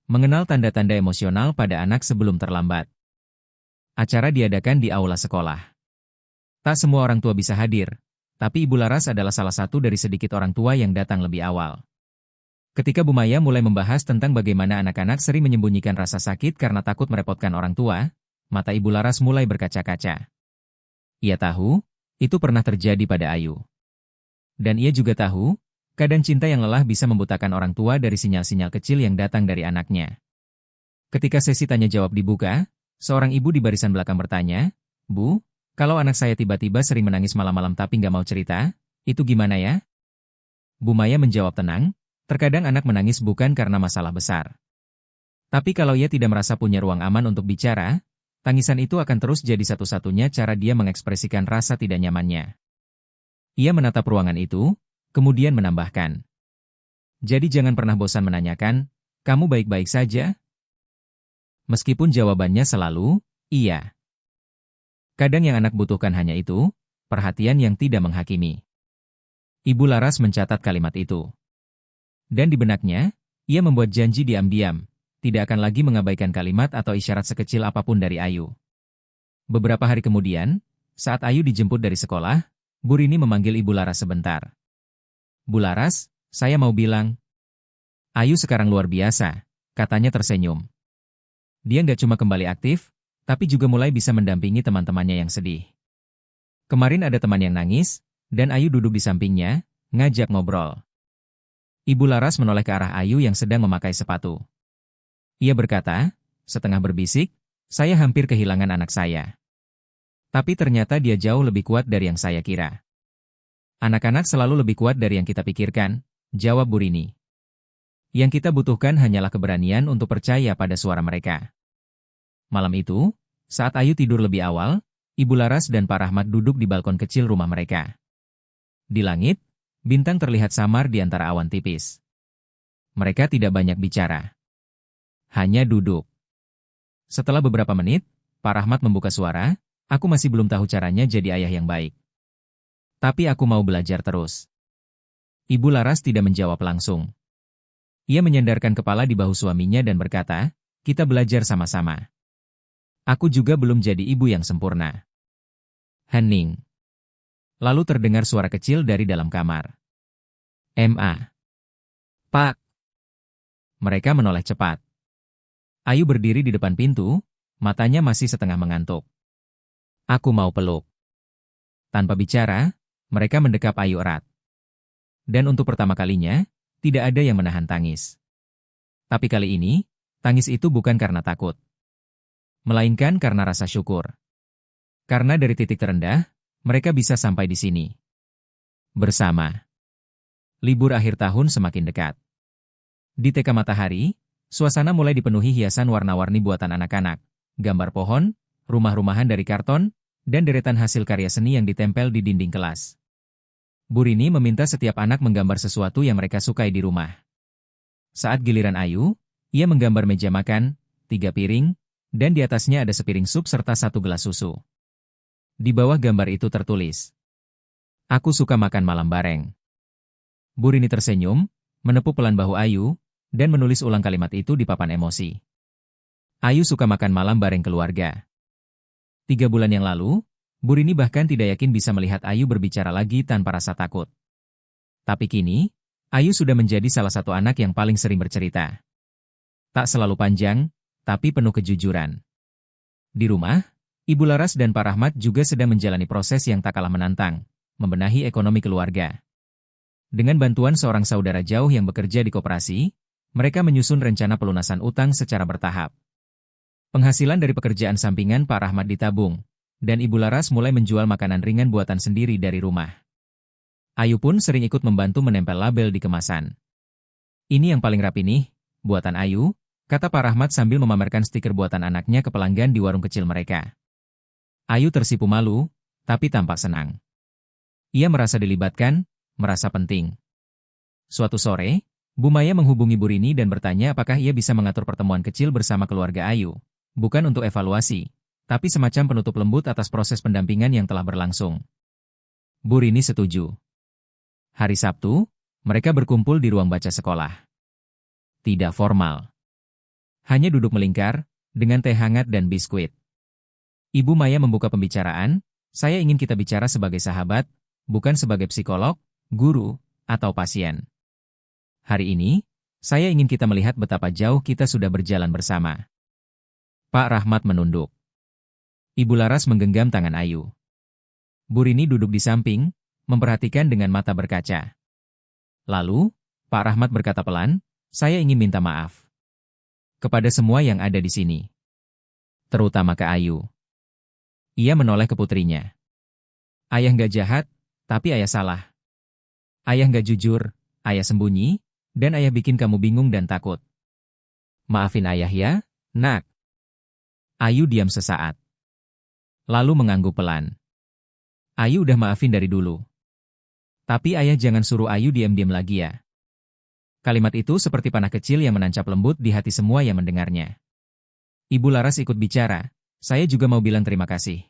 Mengenal tanda-tanda emosional pada anak sebelum terlambat. Acara diadakan di aula sekolah. Tak semua orang tua bisa hadir, tapi Ibu Laras adalah salah satu dari sedikit orang tua yang datang lebih awal. Ketika Bu Maya mulai membahas tentang bagaimana anak-anak sering menyembunyikan rasa sakit karena takut merepotkan orang tua, mata Ibu Laras mulai berkaca-kaca. Ia tahu, itu pernah terjadi pada Ayu. Dan ia juga tahu, kadang cinta yang lelah bisa membutakan orang tua dari sinyal-sinyal kecil yang datang dari anaknya. Ketika sesi tanya jawab dibuka, seorang ibu di barisan belakang bertanya, "Bu, kalau anak saya tiba-tiba sering menangis malam-malam tapi nggak mau cerita, itu gimana ya?" Bu Maya menjawab tenang, "Terkadang anak menangis bukan karena masalah besar. Tapi kalau ia tidak merasa punya ruang aman untuk bicara, tangisan itu akan terus jadi satu-satunya cara dia mengekspresikan rasa tidak nyamannya." Ia menatap ruangan itu, kemudian menambahkan, "Jadi jangan pernah bosan menanyakan, 'Kamu baik-baik saja?'" Meskipun jawabannya selalu, "Iya." Kadang yang anak butuhkan hanya itu, perhatian yang tidak menghakimi. Ibu Laras mencatat kalimat itu. Dan di benaknya, ia membuat janji diam-diam, tidak akan lagi mengabaikan kalimat atau isyarat sekecil apapun dari Ayu. Beberapa hari kemudian, saat Ayu dijemput dari sekolah, Bu Rini memanggil Ibu Laras sebentar. "Bu Laras, saya mau bilang, Ayu sekarang luar biasa," katanya tersenyum. Dia nggak cuma kembali aktif, tapi juga mulai bisa mendampingi teman-temannya yang sedih. Kemarin ada teman yang nangis, dan Ayu duduk di sampingnya, ngajak ngobrol. Ibu Laras menoleh ke arah Ayu yang sedang memakai sepatu. Ia berkata, setengah berbisik, "Saya hampir kehilangan anak saya. Tapi ternyata dia jauh lebih kuat dari yang saya kira." "Anak-anak selalu lebih kuat dari yang kita pikirkan," jawab Bu Rini. "Yang kita butuhkan hanyalah keberanian untuk percaya pada suara mereka." Malam itu, saat Ayu tidur lebih awal, Ibu Laras dan Pak Rahmat duduk di balkon kecil rumah mereka. Di langit, bintang terlihat samar di antara awan tipis. Mereka tidak banyak bicara. Hanya duduk. Setelah beberapa menit, Pak Rahmat membuka suara, "Aku masih belum tahu caranya jadi ayah yang baik. Tapi aku mau belajar terus." Ibu Laras tidak menjawab langsung. Ia menyandarkan kepala di bahu suaminya dan berkata, "Kita belajar sama-sama. Aku juga belum jadi ibu yang sempurna." Hening. Lalu terdengar suara kecil dari dalam kamar. "Ma. Pak." Mereka menoleh cepat. Ayu berdiri di depan pintu, matanya masih setengah mengantuk. "Aku mau peluk." Tanpa bicara, mereka mendekap Ayu erat. Dan untuk pertama kalinya, tidak ada yang menahan tangis. Tapi kali ini, tangis itu bukan karena takut, melainkan karena rasa syukur. Karena dari titik terendah, mereka bisa sampai di sini. Bersama. Libur akhir tahun semakin dekat. Di TK Matahari, suasana mulai dipenuhi hiasan warna-warni buatan anak-anak, gambar pohon, rumah-rumahan dari karton, dan deretan hasil karya seni yang ditempel di dinding kelas. Bu Rini meminta setiap anak menggambar sesuatu yang mereka sukai di rumah. Saat giliran Ayu, ia menggambar meja makan, 3 piring, dan di atasnya ada sepiring sup serta 1 gelas susu. Di bawah gambar itu tertulis, "Aku suka makan malam bareng." Bu Rini tersenyum, menepuk pelan bahu Ayu, dan menulis ulang kalimat itu di papan emosi. Ayu suka makan malam bareng keluarga. 3 bulan yang lalu, Bu Rini bahkan tidak yakin bisa melihat Ayu berbicara lagi tanpa rasa takut. Tapi kini, Ayu sudah menjadi salah satu anak yang paling sering bercerita. Tak selalu panjang, tapi penuh kejujuran. Di rumah, Ibu Laras dan Pak Rahmat juga sedang menjalani proses yang tak kalah menantang, membenahi ekonomi keluarga. Dengan bantuan seorang saudara jauh yang bekerja di koperasi, mereka menyusun rencana pelunasan utang secara bertahap. Penghasilan dari pekerjaan sampingan Pak Rahmat ditabung, dan Ibu Laras mulai menjual makanan ringan buatan sendiri dari rumah. Ayu pun sering ikut membantu menempel label di kemasan. "Ini yang paling rapi nih, buatan Ayu," kata Pak Rahmat sambil memamerkan stiker buatan anaknya ke pelanggan di warung kecil mereka. Ayu tersipu malu, tapi tampak senang. Ia merasa dilibatkan, merasa penting. Suatu sore, Bu Maya menghubungi Bu Rini dan bertanya apakah ia bisa mengatur pertemuan kecil bersama keluarga Ayu. Bukan untuk evaluasi, tapi semacam penutup lembut atas proses pendampingan yang telah berlangsung. Bu Rini setuju. Hari Sabtu, mereka berkumpul di ruang baca sekolah. Tidak formal. Hanya duduk melingkar, dengan teh hangat dan biskuit. Ibu Maya membuka pembicaraan, "Saya ingin kita bicara sebagai sahabat, bukan sebagai psikolog, guru, atau pasien. Hari ini, saya ingin kita melihat betapa jauh kita sudah berjalan bersama." Pak Rahmat menunduk. Ibu Laras menggenggam tangan Ayu. Bu Rini duduk di samping, memperhatikan dengan mata berkaca. Lalu, Pak Rahmat berkata pelan, "Saya ingin minta maaf kepada semua yang ada di sini. Terutama ke Ayu." Ia menoleh ke putrinya. "Ayah nggak jahat, tapi ayah salah. Ayah nggak jujur, ayah sembunyi, dan ayah bikin kamu bingung dan takut. Maafin ayah ya, nak." Ayu diam sesaat. Lalu mengangguk pelan. "Ayu udah maafin dari dulu. Tapi ayah jangan suruh Ayu diam-diam lagi ya." Kalimat itu seperti panah kecil yang menancap lembut di hati semua yang mendengarnya. Ibu Laras ikut bicara, "Saya juga mau bilang terima kasih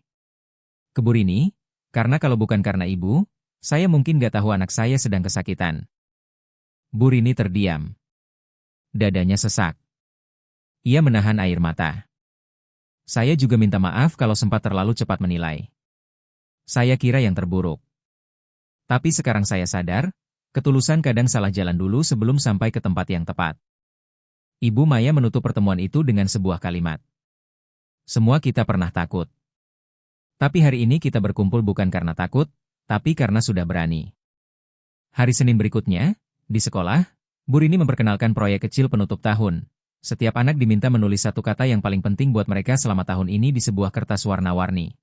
ke Bu Rini, karena kalau bukan karena ibu, saya mungkin gak tahu anak saya sedang kesakitan." Bu Rini terdiam. Dadanya sesak. Ia menahan air mata. "Saya juga minta maaf kalau sempat terlalu cepat menilai. Saya kira yang terburuk. Tapi sekarang saya sadar, ketulusan kadang salah jalan dulu sebelum sampai ke tempat yang tepat." Ibu Maya menutup pertemuan itu dengan sebuah kalimat. "Semua kita pernah takut. Tapi hari ini kita berkumpul bukan karena takut, tapi karena sudah berani." Hari Senin berikutnya, di sekolah, Bu Rini memperkenalkan proyek kecil penutup tahun. Setiap anak diminta menulis satu kata yang paling penting buat mereka selama tahun ini di sebuah kertas warna-warni.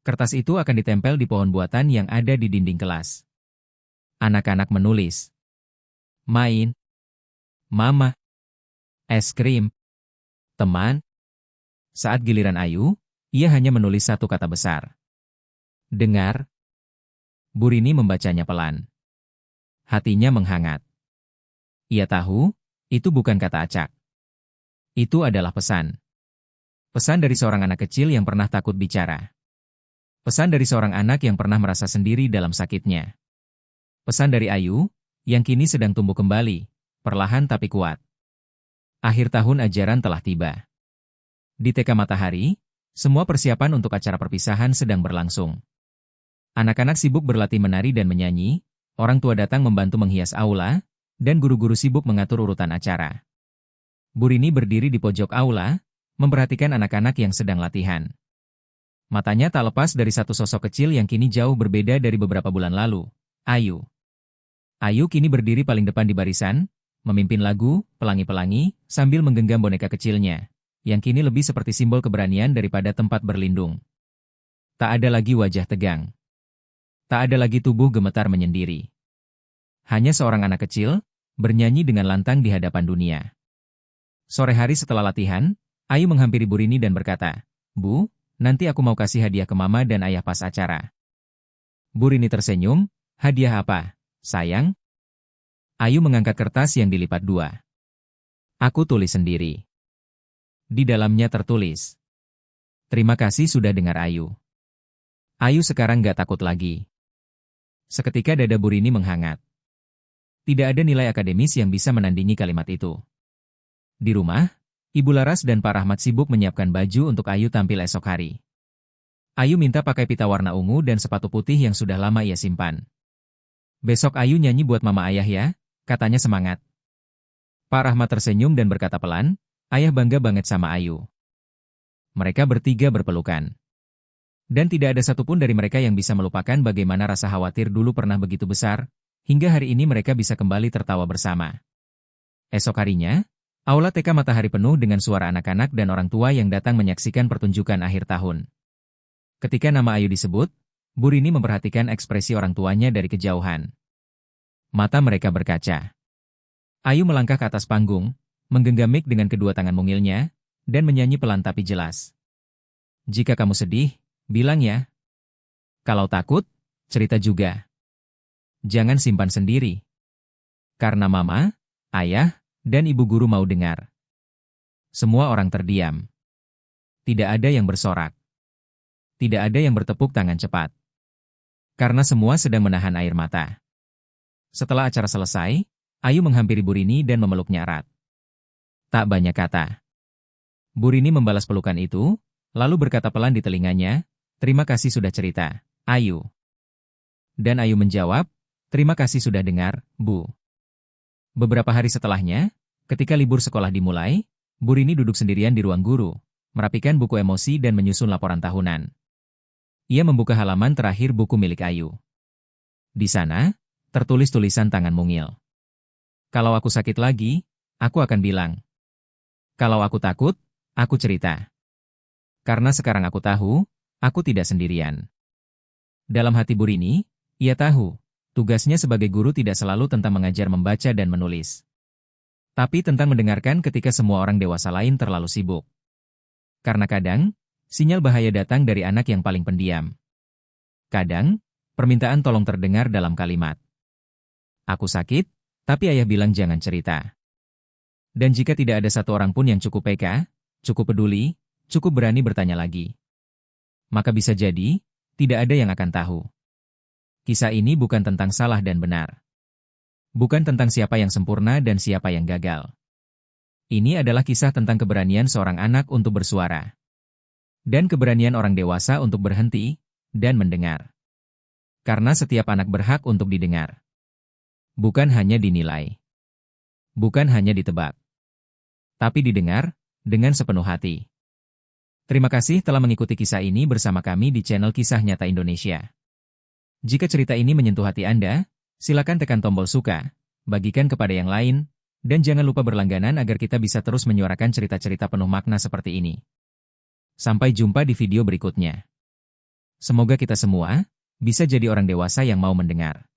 Kertas itu akan ditempel di pohon buatan yang ada di dinding kelas. Anak-anak menulis, "Main, mama, es krim, teman." Saat giliran Ayu, ia hanya menulis satu kata besar. "Dengar." Bu Rini membacanya pelan. Hatinya menghangat. Ia tahu, itu bukan kata acak. Itu adalah pesan. Pesan dari seorang anak kecil yang pernah takut bicara. Pesan dari seorang anak yang pernah merasa sendiri dalam sakitnya. Pesan dari Ayu, yang kini sedang tumbuh kembali, perlahan tapi kuat. Akhir tahun ajaran telah tiba. Di TK Matahari, semua persiapan untuk acara perpisahan sedang berlangsung. Anak-anak sibuk berlatih menari dan menyanyi, orang tua datang membantu menghias aula, dan guru-guru sibuk mengatur urutan acara. Bu Rini berdiri di pojok aula, memperhatikan anak-anak yang sedang latihan. Matanya tak lepas dari satu sosok kecil yang kini jauh berbeda dari beberapa bulan lalu, Ayu. Ayu kini berdiri paling depan di barisan, memimpin lagu, Pelangi-Pelangi, sambil menggenggam boneka kecilnya, yang kini lebih seperti simbol keberanian daripada tempat berlindung. Tak ada lagi wajah tegang. Tak ada lagi tubuh gemetar menyendiri. hanya seorang anak kecil, bernyanyi dengan lantang di hadapan dunia. Sore hari setelah latihan, Ayu menghampiri Bu Rini dan berkata, "Bu, nanti aku mau kasih hadiah ke Mama dan Ayah pas acara." Bu Rini tersenyum, "Hadiah apa, sayang?" Ayu mengangkat kertas yang dilipat dua. "Aku tulis sendiri." Di dalamnya tertulis, "Terima kasih sudah dengar Ayu." Ayu sekarang gak takut lagi. Seketika dada Bu Rini menghangat. Tidak ada nilai akademis yang bisa menandingi kalimat itu. Di rumah, Ibu Laras dan Pak Rahmat sibuk menyiapkan baju untuk Ayu tampil esok hari. Ayu minta pakai pita warna ungu dan sepatu putih yang sudah lama ia simpan. "Besok Ayu nyanyi buat Mama Ayah ya," katanya semangat. Pak Rahmat tersenyum dan berkata pelan, "Ayah bangga banget sama Ayu." Mereka bertiga berpelukan. Dan tidak ada satupun dari mereka yang bisa melupakan bagaimana rasa khawatir dulu pernah begitu besar, hingga hari ini mereka bisa kembali tertawa bersama. Esok harinya, Aula TK Matahari penuh dengan suara anak-anak dan orang tua yang datang menyaksikan pertunjukan akhir tahun. Ketika nama Ayu disebut, Bu Rini memperhatikan ekspresi orang tuanya dari kejauhan. Mata mereka berkaca. Ayu melangkah ke atas panggung, menggenggam mic dengan kedua tangan mungilnya, dan menyanyi pelan tapi jelas. "Jika kamu sedih, bilang ya. Kalau takut, cerita juga. Jangan simpan sendiri. Karena Mama, Ayah, dan Ibu Guru mau dengar." Semua orang terdiam. Tidak ada yang bersorak. Tidak ada yang bertepuk tangan cepat. Karena semua sedang menahan air mata. Setelah acara selesai, Ayu menghampiri Bu Rini dan memeluknya erat. Tak banyak kata. Bu Rini membalas pelukan itu, lalu berkata pelan di telinganya, "Terima kasih sudah cerita, Ayu." Dan Ayu menjawab, "Terima kasih sudah dengar, Bu." Beberapa hari setelahnya, ketika libur sekolah dimulai, Bu Rini duduk sendirian di ruang guru, merapikan buku emosi dan menyusun laporan tahunan. Ia membuka halaman terakhir buku milik Ayu. Di sana, tertulis tulisan tangan mungil. "Kalau aku sakit lagi, aku akan bilang. Kalau aku takut, aku cerita. Karena sekarang aku tahu, aku tidak sendirian." Dalam hati Bu Rini, ia tahu, tugasnya sebagai guru tidak selalu tentang mengajar membaca dan menulis. Tapi tentang mendengarkan ketika semua orang dewasa lain terlalu sibuk. Karena kadang, sinyal bahaya datang dari anak yang paling pendiam. Kadang, permintaan tolong terdengar dalam kalimat, "Aku sakit, tapi Ayah bilang jangan cerita." Dan jika tidak ada satu orang pun yang cukup peka, cukup peduli, cukup berani bertanya lagi, maka bisa jadi, tidak ada yang akan tahu. Kisah ini bukan tentang salah dan benar. Bukan tentang siapa yang sempurna dan siapa yang gagal. Ini adalah kisah tentang keberanian seorang anak untuk bersuara. Dan keberanian orang dewasa untuk berhenti dan mendengar. Karena setiap anak berhak untuk didengar. Bukan hanya dinilai. Bukan hanya ditebak. Tapi didengar dengan sepenuh hati. Terima kasih telah mengikuti kisah ini bersama kami di channel Kisah Nyata Indonesia. Jika cerita ini menyentuh hati Anda, silakan tekan tombol suka, bagikan kepada yang lain, dan jangan lupa berlangganan agar kita bisa terus menyuarakan cerita-cerita penuh makna seperti ini. Sampai jumpa di video berikutnya. Semoga kita semua bisa jadi orang dewasa yang mau mendengar.